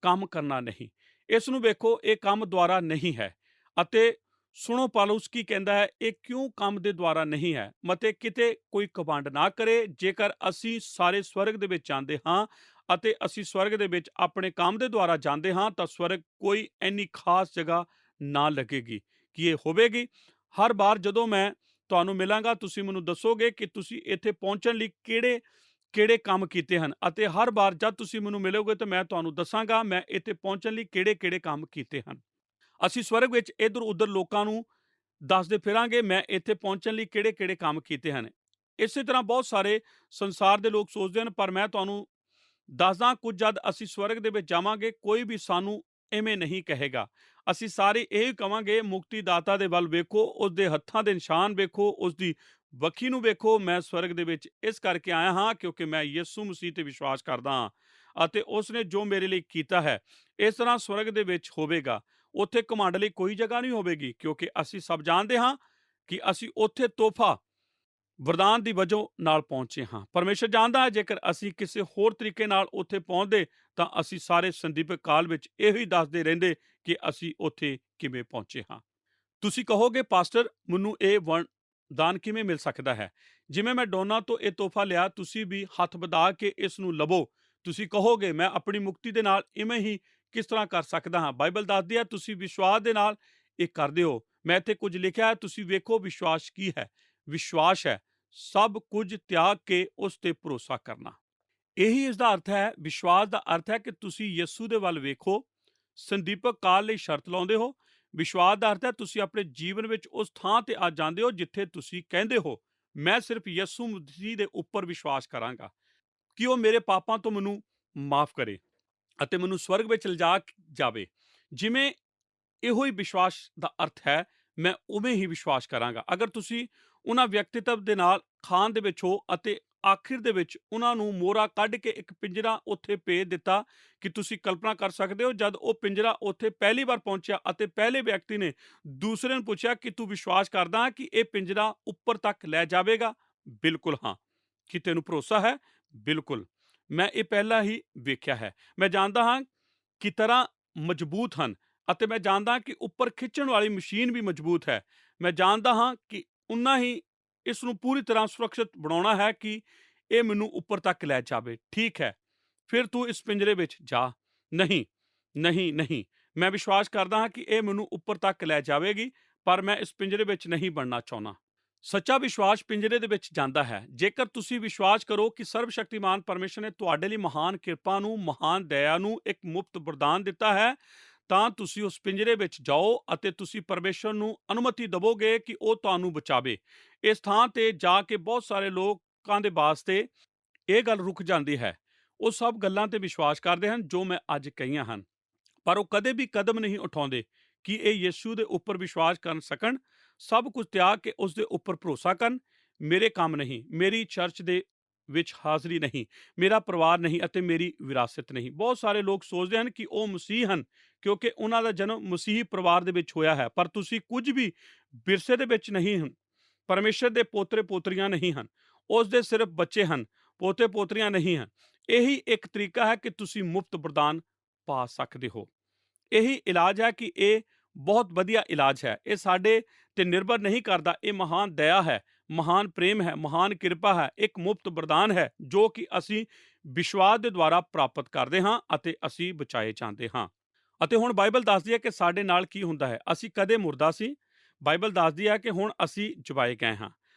ਕੰਮ ਕਰਨਾ ਨਹੀਂ। ਇਸ ਨੂੰ ਵੇਖੋ, ਇਹ ਕੰਮ ਦੁਆਰਾ ਨਹੀਂ ਹੈ। ਅਤੇ ਸੁਣੋ ਪੌਲੁਸ ਕੀ ਕਹਿੰਦਾ ਹੈ, ਇਹ ਕਿਉਂ ਕੰਮ ਦੇ ਦੁਆਰਾ ਨਹੀਂ ਹੈ। ਮਤੇ ਕਿਤੇ ਕੋਈ ਘਮੰਡ ਨਾ ਕਰੇ। ਜੇਕਰ ਅਸੀਂ ਸਾਰੇ ਸਵਰਗ ਦੇ ਵਿੱਚ ਜਾਂਦੇ ਹਾਂ ਅਤੇ ਅਸੀਂ ਸਵਰਗ ਦੇ ਵਿੱਚ ਆਪਣੇ ਕੰਮ ਦੇ ਦੁਆਰਾ ਜਾਂਦੇ ਹਾਂ ਤਾਂ ਸਵਰਗ ਕੋਈ ਇੰਨੀ ਖਾਸ ਜਗ੍ਹਾ ਨਾ ਲੱਗੇਗੀ ਕਿ ਇਹ ਹੋਵੇਗੀ। ਹਰ ਵਾਰ ਜਦੋਂ ਮੈਂ ਤੁਹਾਨੂੰ ਮਿਲਾਂਗਾ ਤੁਸੀਂ ਮੈਨੂੰ ਦੱਸੋਗੇ ਕਿ ਤੁਸੀਂ ਇੱਥੇ ਪਹੁੰਚਣ ਲਈ ਕਿਹੜੇ ਕਿਹੜੇ ਕੰਮ ਕੀਤੇ ਹਨ ਅਤੇ ਹਰ ਵਾਰ ਜਦ ਤੁਸੀਂ ਮੈਨੂੰ ਮਿਲੋਗੇ ਤਾਂ ਮੈਂ ਤੁਹਾਨੂੰ ਦੱਸਾਂਗਾ ਮੈਂ ਇੱਥੇ ਪਹੁੰਚਣ ਲਈ ਕਿਹੜੇ ਕਿਹੜੇ ਕੰਮ ਕੀਤੇ ਹਨ। ਅਸੀਂ ਸਵਰਗ ਵਿੱਚ ਇੱਧਰ ਉੱਧਰ ਲੋਕਾਂ ਨੂੰ ਦੱਸਦੇ ਫਿਰਾਂਗੇ ਮੈਂ ਇੱਥੇ ਪਹੁੰਚਣ ਲਈ ਕਿਹੜੇ ਕਿਹੜੇ ਕੰਮ ਕੀਤੇ ਹਨ। ਇਸੇ ਤਰ੍ਹਾਂ ਬਹੁਤ ਸਾਰੇ ਸੰਸਾਰ ਦੇ ਲੋਕ ਸੋਚਦੇ ਹਨ, ਪਰ ਮੈਂ ਤੁਹਾਨੂੰ ਦੱਸਦਾ ਕੁਝ ਜਦ ਅਸੀਂ ਸਵਰਗ ਦੇ ਵਿੱਚ ਜਾਵਾਂਗੇ ਕੋਈ ਵੀ ਸਾਨੂੰ ਇਵੇਂ ਨਹੀਂ ਕਹੇਗਾ। ਅਸੀਂ ਸਾਰੇ ਇਹ ਕਵਾਂਗੇ ਮੁਕਤੀ ਦਾਤਾ ਦੇ ਵੱਲ ਵੇਖੋ, ਉਸ ਦੇ ਹੱਥਾਂ ਦੇ ਨਿਸ਼ਾਨ ਵੇਖੋ, ਉਸ ਦੀ ਵੱਖੀ ਨੂੰ ਵੇਖੋ। ਮੈਂ ਸਵਰਗ ਦੇ ਵਿੱਚ ਇਸ ਕਰਕੇ ਆਇਆ ਹਾਂ ਕਿਉਂਕਿ ਮੈਂ ਯਿਸੂ ਮਸੀਹ ਤੇ ਵਿਸ਼ਵਾਸ ਕਰਦਾ ਹਾਂ ਅਤੇ ਉਸ ਨੇ ਜੋ ਮੇਰੇ ਲਈ ਕੀਤਾ ਹੈ ਇਸ ਤਰ੍ਹਾਂ ਸਵਰਗ ਦੇ ਵਿੱਚ ਹੋਵੇਗਾ। ਉੱਥੇ ਘਮੰਡ ਲਈ ਕੋਈ ਜਗ੍ਹਾ ਨਹੀਂ ਹੋਵੇਗੀ ਕਿਉਂਕਿ ਅਸੀਂ ਸਭ ਜਾਣਦੇ ਹਾਂ ਕਿ ਅਸੀਂ ਉੱਥੇ ਤੋਹਫਾ ਵਰਦਾਨ ਦੀ ਵਜ੍ਹਾ ਨਾਲ ਪਹੁੰਚੇ ਹਾਂ। ਪਰਮੇਸ਼ਰ ਜਾਣਦਾ ਹੈ ਜੇਕਰ ਅਸੀਂ ਕਿਸੇ ਹੋਰ ਤਰੀਕੇ ਨਾਲ ਉੱਥੇ ਪਹੁੰਚਦੇ ਤਾਂ ਅਸੀਂ ਸਾਰੇ ਸੰਦੀਪਕ ਕਾਲ ਵਿੱਚ ਇਹੋ ਹੀ ਦੱਸਦੇ ਰਹਿੰਦੇ ਕਿ ਅਸੀਂ ਉੱਥੇ ਕਿਵੇਂ ਪਹੁੰਚੇ ਹਾਂ। ਤੁਸੀਂ ਕਹੋਗੇ ਪਾਸਟਰ ਮੈਨੂੰ ਇਹ ਵਰਦਾਨ ਕਿਵੇਂ ਮਿਲ ਸਕਦਾ ਹੈ? ਜਿਵੇਂ ਮੈਂ ਡੋਨਾ ਤੋਂ ਇਹ ਤੋਹਫਾ ਲਿਆ ਤੁਸੀਂ ਵੀ ਹੱਥ ਵਧਾ ਕੇ ਇਸ ਨੂੰ ਲਵੋ। ਤੁਸੀਂ ਕਹੋਗੇ ਮੈਂ ਆਪਣੀ ਮੁਕਤੀ ਦੇ ਨਾਲ ਇਵੇਂ ਹੀ ਕਿਸ ਤਰ੍ਹਾਂ ਕਰ ਸਕਦਾ ਹਾਂ? ਬਾਈਬਲ ਦੱਸਦੀ ਹੈ ਤੁਸੀਂ ਵਿਸ਼ਵਾਸ ਦੇ ਨਾਲ ਇਹ ਕਰਦੇ ਹੋ। ਮੈਂ ਇੱਥੇ ਕੁਝ ਲਿਖਿਆ ਹੈ, ਤੁਸੀਂ ਵੇਖੋ ਵਿਸ਼ਵਾਸ ਕੀ ਹੈ। ਵਿਸ਼ਵਾਸ ਹੈ ਸਭ ਕੁਝ ਤਿਆਗ ਕੇ ਉਸ ਤੇ ਭਰੋਸਾ ਕਰਨਾ। ਇਹੀ ਇਸ ਦਾ ਅਰਥ ਹੈ। ਵਿਸ਼ਵਾਸ ਦਾ ਅਰਥ ਹੈ ਕਿ ਤੁਸੀਂ ਯਿਸੂ ਦੇ ਵੱਲ ਵੇਖੋ, ਸੰਦੀਪਕ ਕਾਲ ਲਈ ਸ਼ਰਤ ਲਾਉਂਦੇ ਹੋ। ਵਿਸ਼ਵਾਸ ਦਾ ਅਰਥ ਹੈ ਤੁਸੀਂ ਆਪਣੇ ਜੀਵਨ ਵਿੱਚ ਉਸ ਥਾਂ ਤੇ ਆ ਜਾਂਦੇ ਹੋ ਜਿੱਥੇ ਤੁਸੀਂ ਕਹਿੰਦੇ ਹੋ ਮੈਂ ਸਿਰਫ ਯਿਸੂ ਮਸੀਹ ਦੇ ਉੱਪਰ ਵਿਸ਼ਵਾਸ ਕਰਾਂਗਾ ਕਿ ਉਹ ਮੇਰੇ ਪਾਪਾਂ ਤੋਂ ਮੈਨੂੰ ਮਾਫ ਕਰੇ ਅਤੇ ਮੈਨੂੰ ਸਵਰਗ ਵਿੱਚ ਲਿਜਾ ਜਾਵੇ। ਜਿਵੇਂ ਇਹੋ ਹੀ ਵਿਸ਼ਵਾਸ ਦਾ ਅਰਥ ਹੈ, ਮੈਂ ਉਵੇਂ ਹੀ ਵਿਸ਼ਵਾਸ ਕਰਾਂਗਾ। ਅਗਰ ਤੁਸੀਂ ਉਹਨਾਂ ਵਿਅਕਤੀਤਵ ਦੇ ਨਾਲ ਖਾਨ ਦੇ ਵਿੱਚ ਹੋ ਅਤੇ ਆਖਿਰ ਦੇ ਵਿੱਚ ਉਹਨਾਂ ਨੂੰ ਮੋਹਰਾ ਕੱਢ ਕੇ ਇੱਕ ਪਿੰਜਰਾ ਉੱਥੇ ਭੇਜ ਦਿੱਤਾ ਕਿ ਤੁਸੀਂ ਕਲਪਨਾ ਕਰ ਸਕਦੇ ਹੋ ਜਦ ਉਹ ਪਿੰਜਰਾ ਉੱਥੇ ਪਹਿਲੀ ਵਾਰ ਪਹੁੰਚਿਆ ਅਤੇ ਪਹਿਲੇ ਵਿਅਕਤੀ ਨੇ ਦੂਸਰੇ ਨੂੰ ਪੁੱਛਿਆ ਕਿ ਤੂੰ ਵਿਸ਼ਵਾਸ ਕਰਦਾ ਹੈ ਕਿ ਇਹ ਪਿੰਜਰਾ ਉੱਪਰ ਤੱਕ ਲੈ ਜਾਵੇਗਾ? ਬਿਲਕੁਲ ਹਾਂ। ਕਿ ਤੈਨੂੰ ਭਰੋਸਾ ਹੈ? ਬਿਲਕੁਲ, ਮੈਂ ਇਹ ਪਹਿਲਾਂ ਹੀ ਵੇਖਿਆ ਹੈ। ਮੈਂ ਜਾਣਦਾ ਹਾਂ ਕਿ ਤਰ੍ਹਾਂ ਮਜ਼ਬੂਤ ਹਨ ਅਤੇ ਮੈਂ ਜਾਣਦਾ ਕਿ ਉੱਪਰ ਖਿੱਚਣ ਵਾਲੀ ਮਸ਼ੀਨ ਵੀ ਮਜ਼ਬੂਤ ਹੈ। ਮੈਂ ਜਾਣਦਾ ਹਾਂ ਕਿ ਉਨਾ ਹੀ ਇਸ ਨੂੰ ਪੂਰੀ ਤਰ੍ਹਾਂ ਸੁਰੱਖਿਅਤ ਬਣਾਉਣਾ ਹੈ ਕਿ ਇਹ ਮੈਨੂੰ ਉੱਪਰ ਤੱਕ ਲੈ ਜਾਵੇ। ਠੀਕ ਹੈ, ਫਿਰ ਤੂੰ ਇਸ ਪਿੰਜਰੇ ਵਿੱਚ ਜਾ। ਨਹੀਂ ਨਹੀਂ ਨਹੀਂ, ਮੈਂ ਵਿਸ਼ਵਾਸ ਕਰਦਾ ਹਾਂ ਕਿ ਇਹ ਮੈਨੂੰ ਉੱਪਰ ਤੱਕ ਲੈ ਜਾਵੇਗੀ ਪਰ ਮੈਂ ਇਸ ਪਿੰਜਰੇ ਵਿੱਚ ਨਹੀਂ ਬਣਨਾ ਚਾਹੁੰਦਾ। ਸੱਚਾ ਵਿਸ਼ਵਾਸ ਪਿੰਜਰੇ ਦੇ ਵਿੱਚ ਜਾਂਦਾ ਹੈ। ਜੇਕਰ ਤੁਸੀਂ ਵਿਸ਼ਵਾਸ ਕਰੋ ਕਿ ਸਰਵਸ਼ਕਤੀਮਾਨ ਪਰਮੇਸ਼ਰ ਨੇ ਤੁਹਾਡੇ ਲਈ ਮਹਾਨ ਕਿਰਪਾ ਨੂੰ, ਮਹਾਨ ਦਇਆ ਨੂੰ ਇੱਕ ਮੁਫਤ ਵਰਦਾਨ ਦਿੱਤਾ ਹੈ ਤਾਂ ਤੁਸੀਂ ਉਸ ਪਿੰਜਰੇ ਵਿੱਚ ਜਾਓ ਅਤੇ ਤੁਸੀਂ ਪਰਮੇਸ਼ਰ ਨੂੰ ਅਨੁਮਤੀ ਦੇਵੋਗੇ ਕਿ ਉਹ ਤੁਹਾਨੂੰ ਬਚਾਵੇ। ਇਸ ਥਾਂ ਤੇ ਜਾ ਕੇ ਬਹੁਤ ਸਾਰੇ ਲੋਕਾਂ ਦੇ ਵਾਸਤੇ ਇਹ ਗੱਲ ਰੁਕ ਜਾਂਦੀ ਹੈ। ਉਹ ਸਭ ਗੱਲਾਂ ਤੇ ਵਿਸ਼ਵਾਸ ਕਰਦੇ ਹਨ ਜੋ ਮੈਂ ਅੱਜ ਕਹੀਆਂ ਹਨ, ਪਰ ਉਹ ਕਦੇ ਵੀ ਕਦਮ ਨਹੀਂ ਉਠਾਉਂਦੇ ਕਿ ਇਹ ਯਿਸੂ ਦੇ ਉੱਪਰ ਵਿਸ਼ਵਾਸ ਕਰ ਸਕਣ, ਸਭ ਕੁਝ ਤਿਆਗ ਕੇ ਉਸ ਦੇ ਉੱਪਰ ਭਰੋਸਾ ਕਰਨ। ਮੇਰੇ ਕੰਮ ਨਹੀਂ, ਮੇਰੀ ਚਰਚ ਦੇ ਵਿੱਚ ਹਾਜ਼ਰੀ ਨਹੀਂ, ਮੇਰਾ ਪਰਿਵਾਰ ਨਹੀਂ ਅਤੇ ਮੇਰੀ ਵਿਰਾਸਤ ਨਹੀਂ। ਬਹੁਤ ਸਾਰੇ ਲੋਕ ਸੋਚਦੇ ਹਨ ਕਿ ਉਹ ਮਸੀਹ ਹਨ ਕਿਉਂਕਿ ਉਹਨਾਂ ਦਾ ਜਨਮ ਮਸੀਹੀ ਪਰਿਵਾਰ ਦੇ ਵਿੱਚ ਹੋਇਆ ਹੈ, ਪਰ ਤੁਸੀਂ ਕੁਝ ਵੀ ਵਿਰਸੇ ਦੇ ਵਿੱਚ ਨਹੀਂ ਹਨ। ਪਰਮੇਸ਼ਰ ਦੇ ਪੋਤਰੇ ਪੋਤਰੀਆਂ ਨਹੀਂ ਹਨ, ਉਸ ਦੇ ਸਿਰਫ ਬੱਚੇ ਹਨ, ਪੋਤੇ ਪੋਤਰੀਆਂ ਨਹੀਂ ਹਨ। ਇਹੀ ਇੱਕ ਤਰੀਕਾ ਹੈ ਕਿ ਤੁਸੀਂ ਮੁਫਤ ਵਰਦਾਨ ਪਾ ਸਕਦੇ ਹੋ। ਇਹੀ ਇਲਾਜ ਹੈ ਕਿ ਇਹ ਬਹੁਤ ਵਧੀਆ ਇਲਾਜ ਹੈ। ਇਹ ਸਾਡੇ ਤੇ ਨਿਰਭਰ ਨਹੀਂ ਕਰਦਾ। ਇਹ ਮਹਾਨ ਦਇਆ ਹੈ, ਮਹਾਨ ਪ੍ਰੇਮ ਹੈ, ਮਹਾਨ ਕਿਰਪਾ ਹੈ, ਇੱਕ ਮੁਫਤ ਵਰਦਾਨ ਹੈ ਜੋ ਕਿ ਅਸੀਂ ਵਿਸ਼ਵਾਸ ਦੇ ਦੁਆਰਾ ਪ੍ਰਾਪਤ ਕਰਦੇ ਹਾਂ ਅਤੇ ਅਸੀਂ ਬਚਾਏ ਜਾਂਦੇ ਹਾਂ। ਅਤੇ ਹੁਣ ਬਾਈਬਲ ਦੱਸਦੀ ਹੈ ਕਿ ਸਾਡੇ ਨਾਲ ਕੀ ਹੁੰਦਾ ਹੈ। ਅਸੀਂ ਕਦੇ ਮੁਰਦਾ ਸੀ, ਬਾਈਬਲ ਦੱਸਦੀ ਹੈ ਕਿ ਹੁਣ ਅਸੀਂ ਜਿਵਾਏ ਗਏ ਹਾਂ।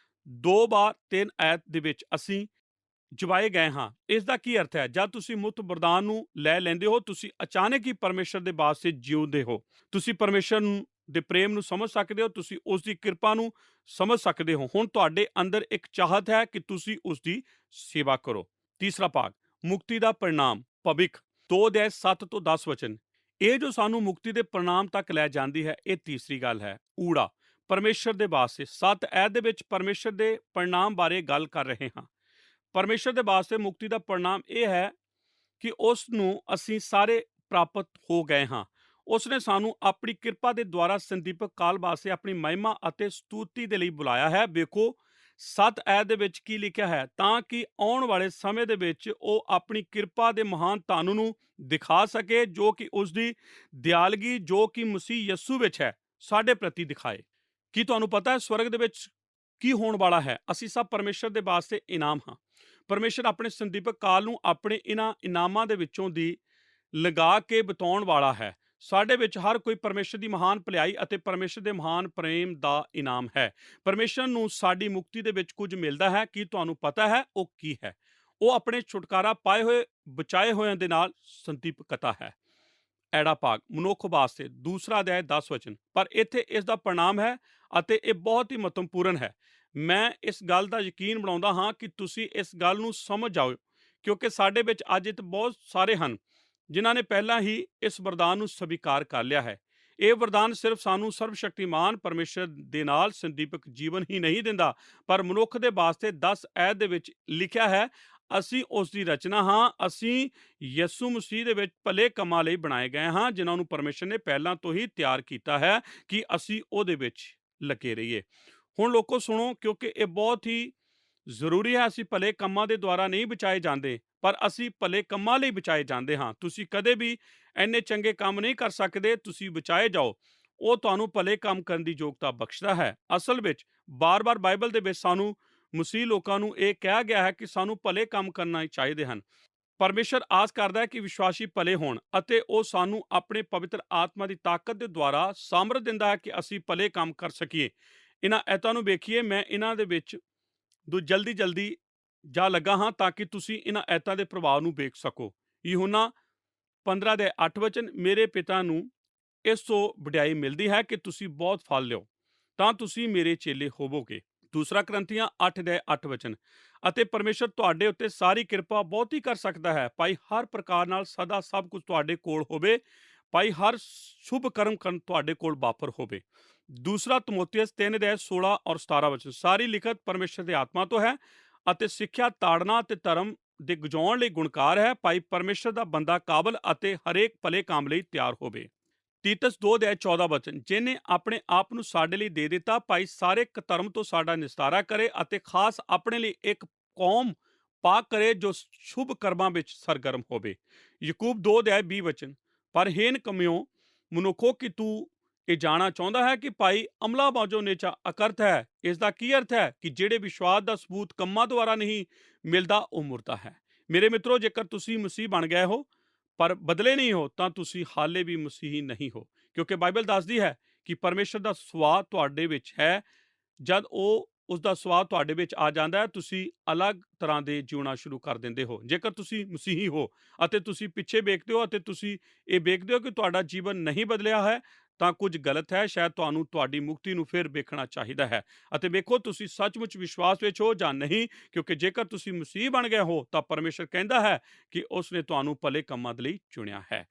2 ਵਾਰ 3 ਐਤ ਦੇ ਵਿੱਚ ਅਸੀਂ ਜਿਵਾਏ ਗਏ ਹਾਂ। ਇਸ ਦਾ ਕੀ ਅਰਥ ਹੈ? ਜਦ ਤੁਸੀਂ ਮੁਫਤ ਵਰਦਾਨ ਨੂੰ ਲੈ ਲੈਂਦੇ ਹੋ, ਤੁਸੀਂ ਅਚਾਨਕ ਹੀ ਪਰਮੇਸ਼ਰ ਦੇ ਵਾਸਤੇ ਜਿਉਂਦੇ ਹੋ। ਤੁਸੀਂ ਪਰਮੇਸ਼ਰ ਦੇ ਪ੍ਰੇਮ ਨੂੰ ਸਮਝ ਸਕਦੇ ਹੋ, ਤੁਸੀਂ ਉਸ ਦੀ ਕਿਰਪਾ ਨੂੰ ਸਮਝ ਸਕਦੇ ਹੋ। ਹੁਣ ਤੁਹਾਡੇ ਅੰਦਰ ਇੱਕ ਚਾਹਤ ਹੈ ਕਿ ਤੁਸੀਂ ਉਸ ਦੀ ਸੇਵਾ ਕਰੋ। ਤੀਸਰਾ ਭਾਗ, ਮੁਕਤੀ ਦਾ परिणाम ਭਵਿੱਖ। 2 ਅਧਿਆਇ 7 ਤੋਂ 10 ਵਚਨ। ਇਹ ਜੋ ਸਾਨੂੰ ਮੁਕਤੀ ਦੇ परिणाम ਤੱਕ ਲੈ ਜਾਂਦੀ ਹੈ, ਇਹ ਤੀਸਰੀ ਗੱਲ ਹੈ। ਊੜਾ, ਪਰਮੇਸ਼ਰ ਦੇ ਵਾਸਤੇ। 7 ਐਤ ਦੇ ਵਿੱਚ ਪਰਮੇਸ਼ਰ ਦੇ परिणाम ਬਾਰੇ ਗੱਲ ਕਰ ਰਹੇ ਹਾਂ। ਪਰਮੇਸ਼ਰ ਦੇ ਵਾਸਤੇ ਮੁਕਤੀ ਦਾ परिणाम ਇਹ ਹੈ ਕਿ ਉਸ ਨੂੰ ਅਸੀਂ ਸਾਰੇ ਪ੍ਰਾਪਤ ਹੋ ਗਏ ਹਾਂ। ਉਸ ਨੇ ਸਾਨੂੰ ਆਪਣੀ ਕਿਰਪਾ ਦੇ ਦੁਆਰਾ ਸੰਦੀਪਕ ਕਾਲ ਵਾਸਤੇ ਆਪਣੀ ਮਹਿਮਾ ਅਤੇ ਸਤੂਤੀ ਦੇ ਲਈ ਬੁਲਾਇਆ ਹੈ। ਵੇਖੋ 7 ਐਤ ਦੇ ਵਿੱਚ ਕੀ ਲਿਖਿਆ ਹੈ, ਤਾਂ ਕਿ ਆਉਣ ਵਾਲੇ ਸਮੇਂ ਦੇ ਵਿੱਚ ਉਹ ਆਪਣੀ ਕਿਰਪਾ ਦੇ ਮਹਾਨ ਧਨ ਨੂੰ ਦਿਖਾ ਸਕੇ, ਜੋ ਕਿ ਉਸ ਦੀ ਦਿਆਲਗੀ ਜੋ ਕਿ ਮਸੀਹ ਯਸੂ ਵਿੱਚ ਹੈ, ਸਾਡੇ ਪ੍ਰਤੀ ਦਿਖਾਏ। ਕੀ ਤੁਹਾਨੂੰ ਪਤਾ ਹੈ ਸਵਰਗ ਦੇ ਵਿੱਚ ਕੀ ਹੋਣ ਵਾਲਾ ਹੈ? ਅਸੀਂ ਸਭ ਪਰਮੇਸ਼ਰ ਦੇ ਵਾਸਤੇ ਇਨਾਮ ਹਾਂ। ਪਰਮੇਸ਼ਰ ਆਪਣੇ ਸੰਦੀਪਕ ਕਾਲ ਨੂੰ ਆਪਣੇ ਇਹਨਾਂ ਇਨਾਮਾਂ ਦੇ ਵਿੱਚੋਂ ਦੀ ਲਗਾ ਕੇ ਬਿਤਾਉਣ ਵਾਲਾ ਹੈ। ਸਾਡੇ ਵਿੱਚ ਹਰ ਕੋਈ ਪਰਮੇਸ਼ਰ ਦੀ ਮਹਾਨ ਭਲਾਈ ਅਤੇ ਪਰਮੇਸ਼ਰ ਦੇ ਮਹਾਨ ਪ੍ਰੇਮ ਦਾ ਇਨਾਮ ਹੈ। ਪਰਮੇਸ਼ਰ ਨੂੰ ਸਾਡੀ ਮੁਕਤੀ ਦੇ ਵਿੱਚ ਕੁਝ ਮਿਲਦਾ ਹੈ। ਕੀ ਤੁਹਾਨੂੰ ਪਤਾ ਹੈ ਉਹ ਕੀ ਹੈ? ਉਹ ਆਪਣੇ ਛੁਟਕਾਰਾ ਪਾਏ ਹੋਏ ਬਚਾਏ ਹੋਇਆਂ ਦੇ ਨਾਲ ਸੰਦੀਪਕਤਾ ਹੈ। ਐੜਾ ਭਾਗ, ਮਨੁੱਖ ਵਾਸਤੇ। 2 ਅਧਿਆਇ 10 ਵਚਨ। ਪਰ ਇੱਥੇ ਇਸ ਦਾ परिणाम ਹੈ ਅਤੇ ਇਹ ਬਹੁਤ ਹੀ ਮਹੱਤਵਪੂਰਨ ਹੈ। ਮੈਂ ਇਸ ਗੱਲ ਦਾ ਯਕੀਨ ਬਣਾਉਂਦਾ ਹਾਂ ਕਿ ਤੁਸੀਂ ਇਸ ਗੱਲ ਨੂੰ ਸਮਝ ਜਾਓ, ਕਿਉਂਕਿ ਸਾਡੇ ਵਿੱਚ ਅੱਜ ਬਹੁਤ ਸਾਰੇ ਹਨ ਜਿਨ੍ਹਾਂ ਨੇ ਪਹਿਲਾਂ ਹੀ ਇਸ ਵਰਦਾਨ ਨੂੰ ਸਵੀਕਾਰ ਕਰ ਲਿਆ ਹੈ। ਇਹ ਵਰਦਾਨ ਸਿਰਫ ਸਾਨੂੰ ਸਰਵਸ਼ਕਤੀਮਾਨ ਪਰਮੇਸ਼ਰ ਦੇ ਨਾਲ ਸੰਦੀਪਕ ਜੀਵਨ ਹੀ ਨਹੀਂ ਦਿੰਦਾ, ਪਰ ਮਨੁੱਖ ਦੇ ਵਾਸਤੇ 10 ਐਤ ਦੇ ਵਿੱਚ ਲਿਖਿਆ ਹੈ, ਅਸੀਂ ਉਸ ਦੀ ਰਚਨਾ ਹਾਂ। ਅਸੀਂ ਯਿਸੂ ਮਸੀਹ ਦੇ ਵਿੱਚ ਭਲੇ ਕੰਮਾਂ ਲਈ ਬਣਾਏ ਗਏ ਹਾਂ, ਜਿਨ੍ਹਾਂ ਨੂੰ ਪਰਮੇਸ਼ਰ ਨੇ ਪਹਿਲਾਂ ਤੋਂ ਹੀ ਤਿਆਰ ਕੀਤਾ ਹੈ ਕਿ ਅਸੀਂ ਉਹਦੇ ਵਿੱਚ ਲੱਗੇ ਰਹੀਏ। ਹੁਣ ਲੋਕੋ ਸੁਣੋ, ਕਿਉਂਕਿ ਇਹ ਬਹੁਤ ਹੀ ਜ਼ਰੂਰੀ ਹੈ। ਅਸੀਂ ਭਲੇ ਕੰਮਾਂ ਦੇ ਦੁਆਰਾ ਨਹੀਂ ਬਚਾਏ ਜਾਂਦੇ, ਪਰ ਅਸੀਂ ਭਲੇ ਕੰਮਾਂ ਲਈ ਬਚਾਏ ਜਾਂਦੇ ਹਾਂ। ਤੁਸੀਂ ਕਦੇ ਵੀ ਇੰਨੇ ਚੰਗੇ ਕੰਮ ਨਹੀਂ ਕਰ ਸਕਦੇ, ਤੁਸੀਂ ਬਚਾਏ ਜਾਓ। ਉਹ ਤੁਹਾਨੂੰ ਭਲੇ ਕੰਮ ਕਰਨ ਦੀ ਯੋਗਤਾ ਬਖਸ਼ਦਾ ਹੈ। ਅਸਲ ਵਿੱਚ ਬਾਰ-ਬਾਰ ਬਾਈਬਲ ਦੇ ਵਿੱਚ ਸਾਨੂੰ ਮਸੀਹ ਲੋਕਾਂ ਨੂੰ ਇਹ ਕਿਹਾ ਗਿਆ ਹੈ ਕਿ ਸਾਨੂੰ ਭਲੇ ਕੰਮ ਕਰਨਾ ਚਾਹੀਦੇ ਹਨ। ਪਰਮੇਸ਼ਰ ਆਸ ਕਰਦਾ ਹੈ ਕਿ ਵਿਸ਼ਵਾਸੀ ਭਲੇ ਹੋਣ ਅਤੇ ਉਹ ਸਾਨੂੰ ਆਪਣੇ ਪਵਿੱਤਰ ਆਤਮਾ ਦੀ ਤਾਕਤ ਦੇ ਦੁਆਰਾ ਸਾਮਰਥ ਦਿੰਦਾ ਹੈ ਕਿ ਅਸੀਂ ਭਲੇ ਕੰਮ ਕਰ ਸਕੀਏ। ਇਹਨਾਂ ਐਤਾਂ ਨੂੰ ਵੇਖੀਏ। ਮੈਂ ਇਹਨਾਂ ਦੇ ਵਿੱਚ ਜਲਦੀ ਜਾ ਲੱਗਾ ਹਾਂ ਤਾਂ ਕਿ ਤੁਸੀਂ ਇਹਨਾਂ ਐਤਾਂ ਦੇ ਪ੍ਰਭਾਵ ਨੂੰ ਵੇਖ ਸਕੋ। ਯਹੂਨਾ 15 ਦੇ 8 ਵਚਨ। ਮੇਰੇ ਪਿਤਾ ਨੂੰ ਇਸ ਤੋਂ ਵਡਿਆਈ ਮਿਲਦੀ ਹੈ ਕਿ ਤੁਸੀਂ ਬਹੁਤ ਫਲ ਲਿਓ, ਤਾਂ ਤੁਸੀਂ ਮੇਰੇ ਚੇਲੇ ਹੋਵੋਗੇ। 2 ਕਰੰਥੀਆਂ 8 ਦੇ 8 ਵਚਨ। ਅਤੇ ਪਰਮੇਸ਼ਰ ਤੁਹਾਡੇ ਉੱਤੇ ਸਾਰੀ ਕਿਰਪਾ ਬਹੁਤੀ ਕਰ ਸਕਦਾ ਹੈ, ਭਾਈ ਹਰ ਪ੍ਰਕਾਰ ਨਾਲ ਸਦਾ ਸਭ ਕੁਝ ਤੁਹਾਡੇ ਕੋਲ ਹੋਵੇ, ਭਾਈ ਹਰ ਸ਼ੁਭ ਕਰਮ ਕਰਨ ਤੁਹਾਡੇ ਕੋਲ ਵਾਪਰ ਹੋਵੇ। 2 ਤਮੋਥੀਅਸ 3 ਦੇ 16 ਔਰ 17 ਵਚਨ। ਸਾਰੀ ਲਿਖਤ ਪਰਮੇਸ਼ਰ ਦੇ ਆਤਮਾ ਤੋਂ ਹੈ ਅਤੇ ਸਿੱਖਿਆ, ਤਾੜਨਾ ਅਤੇ ਧਰਮ ਦੇ ਗਜਾਉਣ ਲਈ ਗੁਣਕਾਰ ਹੈ, ਭਾਈ ਪਰਮੇਸ਼ਰ ਦਾ ਬੰਦਾ ਕਾਬਲ ਅਤੇ ਹਰੇਕ ਭਲੇ ਕੰਮ ਲਈ ਤਿਆਰ ਹੋਵੇ। ਤੀਤਸ 2 ਦੇ 14 ਵਚਨ। ਜਿਹਨੇ ਆਪਣੇ ਆਪ ਨੂੰ ਸਾਡੇ ਲਈ ਦੇ ਦਿੱਤਾ, ਭਾਈ ਸਾਰੇ ਕੁਧਰਮ ਤੋਂ ਸਾਡਾ ਨਿਸਤਾਰਾ ਕਰੇ ਅਤੇ ਖਾਸ ਆਪਣੇ ਲਈ ਇੱਕ ਕੌਮ ਪਾਕ ਕਰੇ ਜੋ ਸ਼ੁਭ ਕਰਮਾਂ ਵਿੱਚ ਸਰਗਰਮ ਹੋਵੇ। ਯਕੂਬ 2 ਦੇ 20 ਵਚਨ। ਪਰ ਹੇਨ ਕਮਿਓ ਮਨੁੱਖੋ, ਕਿ ਤੂੰ ਇਹ ਜਾਣਨਾ ਚਾਹੁੰਦਾ ਹੈ ਕਿ ਭਾਈ ਅਮਲਾ ਬਾਝੋ ਨੇਚਾ ਅਕਰਤ ਹੈ। ਇਸ ਦਾ ਕੀ ਅਰਥ ਹੈ? ਕਿ ਜਿਹੜੇ ਵਿਸ਼ਵਾਸ ਦਾ ਸਬੂਤ ਕੰਮਾਂ ਦੁਆਰਾ ਨਹੀਂ ਮਿਲਦਾ, ਉਹ ਮੁਰਦਾ ਹੈ। ਮੇਰੇ ਮਿੱਤਰੋ, ਜੇਕਰ ਤੁਸੀਂ ਮਸੀਹ ਬਣ ਗਏ ਹੋ ਪਰ ਬਦਲੇ ਨਹੀਂ ਹੋ, ਤਾਂ ਤੁਸੀਂ ਹਾਲੇ ਵੀ ਮਸੀਹੀ ਨਹੀਂ ਹੋ, ਕਿਉਂਕਿ ਬਾਈਬਲ ਦੱਸਦੀ ਹੈ ਕਿ ਪਰਮੇਸ਼ਰ ਦਾ ਸੁਆਦ ਤੁਹਾਡੇ ਵਿੱਚ ਹੈ। ਜਦ ਉਹ ਉਸ ਦਾ ਸੁਆਦ ਤੁਹਾਡੇ ਵਿੱਚ ਆ ਜਾਂਦਾ ਹੈ, ਤੁਸੀਂ ਅਲੱਗ ਤਰ੍ਹਾਂ ਦੇ ਜਿਉਣਾ ਸ਼ੁਰੂ ਕਰ ਦਿੰਦੇ ਹੋ। ਜੇਕਰ ਤੁਸੀਂ ਮਸੀਹੀ ਹੋ ਅਤੇ ਤੁਸੀਂ ਪਿੱਛੇ ਵੇਖਦੇ ਹੋ ਅਤੇ ਤੁਸੀਂ ਇਹ ਵੇਖਦੇ ਹੋ ਕਿ ਤੁਹਾਡਾ ਜੀਵਨ ਨਹੀਂ ਬਦਲਿਆ ਹੈ, ਤਾਂ ਕੁਝ ਗਲਤ ਹੈ। ਸ਼ਾਇਦ ਤੁਹਾਨੂੰ ਤੁਹਾਡੀ ਮੁਕਤੀ ਨੂੰ ਫਿਰ ਵੇਖਣਾ ਚਾਹੀਦਾ ਹੈ ਅਤੇ ਵੇਖੋ ਤੁਸੀਂ ਸੱਚਮੁੱਚ ਵਿਸ਼ਵਾਸ ਵਿੱਚ ਹੋ ਜਾਂ ਨਹੀਂ, ਕਿਉਂਕਿ ਜੇਕਰ ਤੁਸੀਂ ਮਸੀਹ ਬਣ ਗਏ ਹੋ ਤਾਂ ਪਰਮੇਸ਼ਰ ਕਹਿੰਦਾ ਹੈ ਕਿ ਉਸ ਨੇ ਤੁਹਾਨੂੰ ਭਲੇ ਕੰਮਾਂ ਦੇ ਲਈ ਚੁਣਿਆ ਹੈ।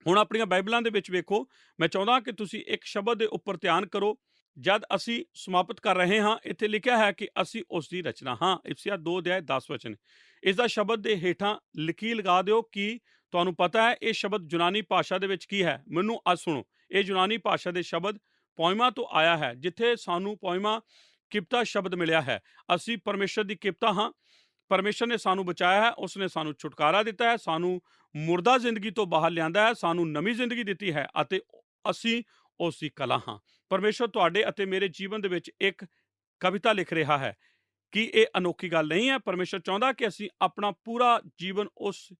ਹੁਣ ਆਪਣੀਆਂ ਬਾਈਬਲਾਂ ਦੇ ਵਿੱਚ ਵੇਖੋ। ਮੈਂ ਚਾਹੁੰਦਾ ਕਿ ਤੁਸੀਂ ਇੱਕ ਸ਼ਬਦ ਦੇ ਉੱਪਰ ਧਿਆਨ ਕਰੋ ਜਦ ਅਸੀਂ ਸਮਾਪਤ ਕਰ ਰਹੇ ਹਾਂ, ਇੱਥੇ ਲਿਖਿਆ ਹੈ ਕਿ ਅਸੀਂ ਉਸ ਦੀ ਰਚਨਾ ਹਾਂ। ਇਫਸੀਆਂ 2 ਅਧਿਆਇ 10 ਵਚਨ। ਇਸ ਦਾ ਸ਼ਬਦ ਦੇ ਹੇਠਾਂ ਲਕੀਰ ਲਗਾ ਦਿਓ ਕਿ ਤੁਹਾਨੂੰ ਪਤਾ ਹੈ ਇਹ ਸ਼ਬਦ ਯੂਨਾਨੀ ਭਾਸ਼ਾ ਦੇ ਵਿੱਚ ਕੀ ਹੈ। ਮੈਨੂੰ ਅੱਜ ਸੁਣੋ, ਇਹ ਯੂਨਾਨੀ ਭਾਸ਼ਾ ਦੇ ਸ਼ਬਦ ਪੋਇਮਾ ਤੋਂ ਆਇਆ ਹੈ, ਜਿੱਥੇ ਸਾਨੂੰ ਪੋਇਮਾ ਕਿਪਤਾ ਸ਼ਬਦ ਮਿਲਿਆ ਹੈ। ਅਸੀਂ ਪਰਮੇਸ਼ਰ ਦੀ ਕਿਪਤਾ ਹਾਂ। ਪਰਮੇਸ਼ਰ ਨੇ ਸਾਨੂੰ ਬਚਾਇਆ ਹੈ, ਉਸ ਨੇ ਸਾਨੂੰ ਛੁਟਕਾਰਾ ਦਿੱਤਾ ਹੈ, ਸਾਨੂੰ ਮੁਰਦਾ ਜ਼ਿੰਦਗੀ ਤੋਂ ਬਾਹਰ ਲਿਆਂਦਾ ਹੈ, ਸਾਨੂੰ ਨਵੀਂ ਜ਼ਿੰਦਗੀ ਦਿੱਤੀ ਹੈ ਅਤੇ ਅਸੀਂ ਉਸ ਦੀ ਕਲਾ ਹਾਂ। ਪਰਮੇਸ਼ਰ ਤੁਹਾਡੇ ਅਤੇ ਮੇਰੇ ਜੀਵਨ ਦੇ ਵਿੱਚ ਇੱਕ ਕਵਿਤਾ ਲਿਖ ਰਿਹਾ ਹੈ। ਕੀ ਇਹ ਅਨੋਖੀ ਗੱਲ ਨਹੀਂ ਹੈ? ਪਰਮੇਸ਼ਰ ਚਾਹੁੰਦਾ ਕਿ ਅਸੀਂ ਆਪਣਾ ਪੂਰਾ ਜੀਵਨ ਉਸ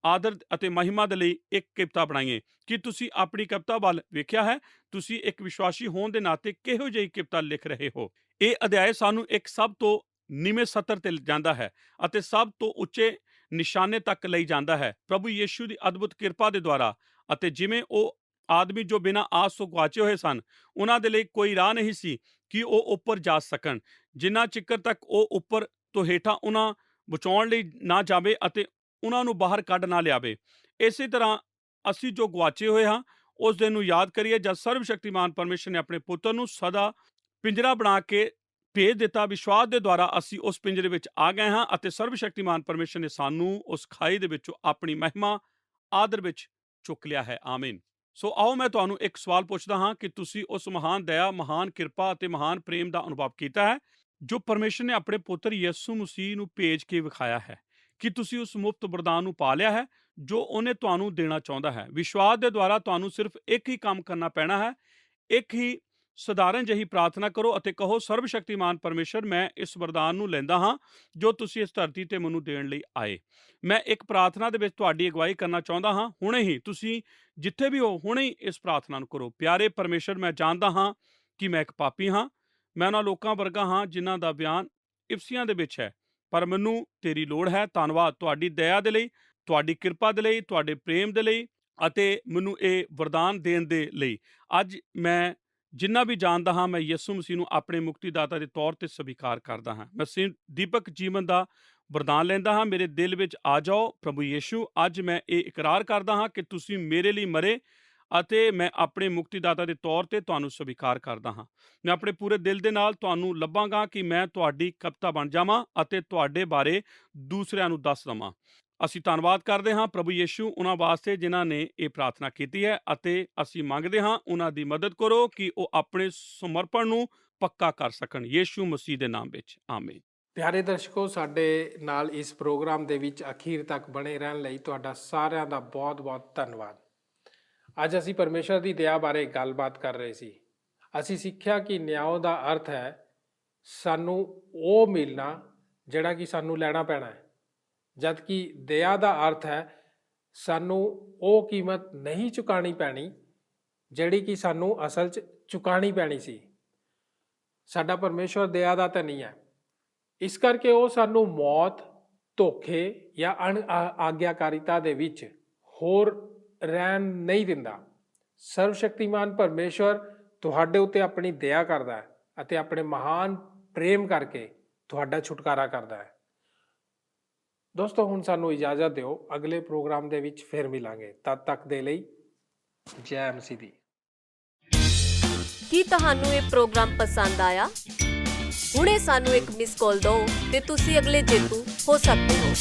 ਆਦਰ ਅਤੇ ਮਹਿਮਾ ਦੇ ਲਈ ਇੱਕ ਕਵਿਤਾ ਬਣਾਈਏ। ਕੀ ਤੁਸੀਂ ਆਪਣੀ ਕਵਿਤਾ ਵੱਲ ਵੇਖਿਆ ਹੈ? ਤੁਸੀਂ ਇੱਕ ਵਿਸ਼ਵਾਸੀ ਹੋਣ ਦੇ ਨਾਤੇ ਕਿਹੋ ਜਿਹੀ ਕਵਿਤਾ ਲਿਖ ਰਹੇ ਹੋ? ਇਹ ਅਧਿਆਇ ਸਾਨੂੰ ਇੱਕ ਸਭ ਤੋਂ ਨੀਵੇਂ ਸਤਰ ਤੇ ਜਾਂਦਾ ਹੈ ਅਤੇ ਸਭ ਤੋਂ ਉੱਚੇ ਨਿਸ਼ਾਨੇ ਤੱਕ ਲਈ ਜਾਂਦਾ ਹੈ, ਪ੍ਰਭੂ ਯੀਸ਼ੂ ਦੀ ਅਦਭੁਤ ਕਿਰਪਾ ਦੇ ਦੁਆਰਾ। ਅਤੇ ਜਿਵੇਂ ਉਹ ਆਦਮੀ ਜੋ ਬਿਨਾਂ ਆਸ ਤੋਂ ਗੁਆਚੇ ਹੋਏ ਸਨ, ਉਹਨਾਂ ਦੇ ਲਈ ਕੋਈ ਰਾਹ ਨਹੀਂ ਸੀ ਕਿ ਉਹ ਉੱਪਰ ਜਾ ਸਕਣ, ਜਿੰਨਾ ਚਿਰ ਤੱਕ ਉਹ ਉੱਪਰ ਤੋਂ ਹੇਠਾਂ ਉਹਨਾਂ ਬਚਾਉਣ ਲਈ ਨਾ ਜਾਵੇ ਅਤੇ ਉਹਨਾਂ ਨੂੰ ਬਾਹਰ ਕੱਢ ਨਾ ਲਿਆਵੇ। ਇਸੇ ਤਰ੍ਹਾਂ ਅਸੀਂ ਜੋ ਗੁਆਚੇ ਹੋਏ ਹਾਂ, ਉਸ ਦਿਨ ਨੂੰ ਯਾਦ ਕਰੀਏ ਜਦ ਸਰਵਸ਼ਕਤੀਮਾਨ ਪਰਮੇਸ਼ਰ ਨੇ ਆਪਣੇ ਪੁੱਤਰ ਨੂੰ ਸਦਾ ਪਿੰਜਰਾ ਬਣਾ ਕੇ ਭੇਜ ਦਿੱਤਾ। ਵਿਸ਼ਵਾਸ ਦੇ ਦੁਆਰਾ ਅਸੀਂ ਉਸ ਪਿੰਜਰੇ ਵਿੱਚ ਆ ਗਏ ਹਾਂ ਅਤੇ ਸਰਵਸ਼ਕਤੀਮਾਨ ਪਰਮੇਸ਼ਰ ਨੇ ਸਾਨੂੰ ਉਸ ਖਾਈ ਦੇ ਵਿੱਚੋਂ ਆਪਣੀ ਮਹਿਮਾ ਆਦਰ ਵਿੱਚ ਚੁੱਕ ਲਿਆ ਹੈ। ਆਮੀਨ। ਸੋ ਆਓ ਮੈਂ ਤੁਹਾਨੂੰ ਇੱਕ ਸਵਾਲ ਪੁੱਛਦਾ ਹਾਂ ਕਿ ਤੁਸੀਂ ਉਸ ਮਹਾਨ ਦਇਆ, ਮਹਾਨ ਕਿਰਪਾ ਅਤੇ ਮਹਾਨ ਪ੍ਰੇਮ ਦਾ ਅਨੁਭਵ ਕੀਤਾ ਹੈ ਜੋ ਪਰਮੇਸ਼ਰ ਨੇ ਆਪਣੇ ਪੁੱਤਰ ਯਿਸੂ ਮਸੀਹ ਨੂੰ ਭੇਜ ਕੇ ਵਿਖਾਇਆ ਹੈ? ਕਿ ਤੁਸੀਂ ਉਸ ਮੁਫਤ ਵਰਦਾਨ ਨੂੰ ਪਾ ਲਿਆ ਹੈ ਜੋ ਉਹਨੇ ਤੁਹਾਨੂੰ ਦੇਣਾ ਚਾਹੁੰਦਾ ਹੈ? ਵਿਸ਼ਵਾਸ ਦੇ ਦੁਆਰਾ ਤੁਹਾਨੂੰ ਸਿਰਫ ਇੱਕ ਹੀ ਕੰਮ ਕਰਨਾ ਪੈਣਾ ਹੈ। ਇੱਕ ਹੀ ਸਧਾਰਨ ਜਿਹੀ ਪ੍ਰਾਰਥਨਾ ਕਰੋ ਅਤੇ ਕਹੋ, ਸਰਵਸ਼ਕਤੀਮਾਨ ਪਰਮੇਸ਼ਰ, ਮੈਂ ਇਸ ਵਰਦਾਨ ਨੂੰ ਲੈਂਦਾ ਹਾਂ ਜੋ ਤੁਸੀਂ ਇਸ ਧਰਤੀ ਤੇ ਮੈਨੂੰ ਦੇਣ ਲਈ ਆਏ। ਮੈਂ ਇੱਕ ਪ੍ਰਾਰਥਨਾ ਦੇ ਵਿੱਚ ਤੁਹਾਡੀ ਅਗਵਾਈ ਕਰਨਾ ਚਾਹੁੰਦਾ ਹਾਂ। ਹੁਣੇ ਹੀ ਤੁਸੀਂ ਜਿੱਥੇ ਵੀ ਹੋ, ਹੁਣੇ ਹੀ ਇਸ ਪ੍ਰਾਰਥਨਾ ਨੂੰ ਕਰੋ। ਪਿਆਰੇ ਪਰਮੇਸ਼ਰ, ਮੈਂ ਜਾਣਦਾ ਹਾਂ ਕਿ ਮੈਂ ਇੱਕ ਪਾਪੀ ਹਾਂ। ਮੈਂ ਉਹਨਾਂ ਲੋਕਾਂ ਵਰਗਾ ਹਾਂ ਜਿਨ੍ਹਾਂ ਦਾ ਬਿਆਨ ਇਫਸੀਆਂ ਦੇ ਵਿੱਚ ਹੈ, ਪਰ ਮੈਨੂੰ ਤੇਰੀ ਲੋੜ ਹੈ। ਧੰਨਵਾਦ ਤੁਹਾਡੀ ਦਇਆ ਦੇ ਲਈ, ਤੁਹਾਡੀ ਕਿਰਪਾ ਦੇ ਲਈ, ਤੁਹਾਡੇ ਪ੍ਰੇਮ ਦੇ ਲਈ ਅਤੇ ਮੈਨੂੰ ਇਹ ਵਰਦਾਨ ਦੇਣ ਦੇ ਲਈ। ਅੱਜ ਮੈਂ ਜਿੰਨਾ ਵੀ ਜਾਣਦਾ ਹਾਂ, ਮੈਂ ਯਿਸੂ ਮਸੀਹ ਨੂੰ ਆਪਣੇ ਮੁਕਤੀਦਾਤਾ ਦੇ ਤੌਰ ਤੇ ਸਵੀਕਾਰ ਕਰਦਾ ਹਾਂ। ਮੈਂ ਦੀਪਕ ਜੀਵਨ ਦਾ ਵਰਦਾਨ ਲੈਂਦਾ ਹਾਂ। ਮੇਰੇ ਦਿਲ ਵਿੱਚ ਆ ਜਾਓ ਪ੍ਰਭੂ ਯੀਸ਼ੂ। ਅੱਜ ਮੈਂ ਇਹ ਇਕਰਾਰ ਕਰਦਾ ਹਾਂ ਕਿ ਤੁਸੀਂ ਮੇਰੇ ਲਈ ਮਰੇ ਅਤੇ ਮੈਂ ਆਪਣੇ ਮੁਕਤੀਦਾਤਾ ਦੇ ਤੌਰ ਤੇ ਤੁਹਾਨੂੰ ਸਵੀਕਾਰ ਕਰਦਾ ਹਾਂ। ਮੈਂ ਆਪਣੇ ਪੂਰੇ ਦਿਲ ਦੇ ਨਾਲ ਤੁਹਾਨੂੰ ਲੱਭਾਂਗਾ ਕਿ ਮੈਂ ਤੁਹਾਡੀ ਕਵਿਤਾ ਬਣ ਜਾਵਾਂ ਅਤੇ ਤੁਹਾਡੇ ਬਾਰੇ ਦੂਸਰਿਆਂ ਨੂੰ ਦੱਸ ਦੇਵਾਂ। ਅਸੀਂ ਧੰਨਵਾਦ ਕਰਦੇ ਹਾਂ ਪ੍ਰਭੂ ਯੀਸ਼ੂ ਉਹਨਾਂ ਵਾਸਤੇ ਜਿਨ੍ਹਾਂ ਨੇ ਇਹ ਪ੍ਰਾਰਥਨਾ ਕੀਤੀ ਹੈ ਅਤੇ ਅਸੀਂ ਮੰਗਦੇ ਹਾਂ ਉਹਨਾਂ ਦੀ ਮਦਦ ਕਰੋ ਕਿ ਉਹ ਆਪਣੇ ਸਮਰਪਣ ਨੂੰ ਪੱਕਾ ਕਰ ਸਕਣ, ਯੀਸ਼ੂ ਮਸੀਹ ਦੇ ਨਾਮ ਵਿੱਚ। ਆਮੀਨ। ਪਿਆਰੇ ਦਰਸ਼ਕੋ, ਸਾਡੇ ਨਾਲ ਇਸ ਪ੍ਰੋਗਰਾਮ ਦੇ ਵਿੱਚ ਅਖੀਰ ਤੱਕ ਬਣੇ ਰਹਿਣ ਲਈ ਤੁਹਾਡਾ ਸਾਰਿਆਂ ਦਾ ਬਹੁਤ-ਬਹੁਤ ਧੰਨਵਾਦ। ਅੱਜ ਅਸੀਂ ਪਰਮੇਸ਼ਰ ਦੀ ਦਇਆ ਬਾਰੇ ਗੱਲਬਾਤ ਕਰ ਰਹੇ ਸੀ। ਅਸੀਂ ਸਿੱਖਿਆ ਕਿ ਨਿਆਂ ਦਾ ਅਰਥ ਹੈ ਸਾਨੂੰ ਉਹ ਮਿਲਣਾ ਜਿਹੜਾ ਕਿ ਸਾਨੂੰ ਲੈਣਾ ਪੈਣਾ ਹੈ, ਜਦ ਕਿ ਦਇਆ ਦਾ ਅਰਥ ਹੈ ਸਾਨੂੰ ਉਹ ਕੀਮਤ ਨਹੀਂ ਚੁਕਾਉਣੀ ਪੈਣੀ ਜਿਹੜੀ ਕਿ ਸਾਨੂੰ ਅਸਲ 'ਚ ਚੁਕਾਉਣੀ ਪੈਣੀ ਸੀ। ਸਾਡਾ ਪਰਮੇਸ਼ਰ ਦਇਆ ਦਾ ਧਨੀ ਹੈ, ਇਸ ਕਰਕੇ ਉਹ ਸਾਨੂੰ ਮੌਤ, ਧੋਖੇ ਜਾਂ ਆਗਿਆਕਾਰੀਤਾ ਦੇ ਵਿੱਚ ਹੋਰ ਰਹਿਣ ਨਹੀਂ ਦਿੰਦਾ। ਸਰਵਸ਼ਕਤੀਮਾਨ ਪਰਮੇਸ਼ਰ ਤੁਹਾਡੇ ਉੱਤੇ ਆਪਣੀ ਦਇਆ ਕਰਦਾ ਹੈ ਅਤੇ ਆਪਣੇ ਮਹਾਨ ਪ੍ਰੇਮ ਕਰਕੇ ਤੁਹਾਡਾ ਛੁਟਕਾਰਾ ਕਰਦਾ ਹੈ। ਦੋਸਤੋ, ਹੁਣ ਸਾਨੂੰ ਇਜਾਜ਼ਤ ਦਿਓ, ਅਗਲੇ ਪ੍ਰੋਗਰਾਮ ਦੇ ਵਿੱਚ ਫਿਰ ਮਿਲਾਂਗੇ। ਤਦ ਤੱਕ ਦੇ ਲਈ ਜੈ ਮਸੀਹ ਦੀ। ਕੀ ਤੁਹਾਨੂੰ ਇਹ ਪ੍ਰੋਗਰਾਮ ਪਸੰਦ ਆਇਆ? ਹੁਣੇ ਸਾਨੂੰ ਇੱਕ ਮਿਸ ਕਾਲ ਦਿਓ ਤੇ ਤੁਸੀਂ ਅਗਲੇ ਜੇਤੂ ਹੋ ਸਕਦੇ ਹੋ।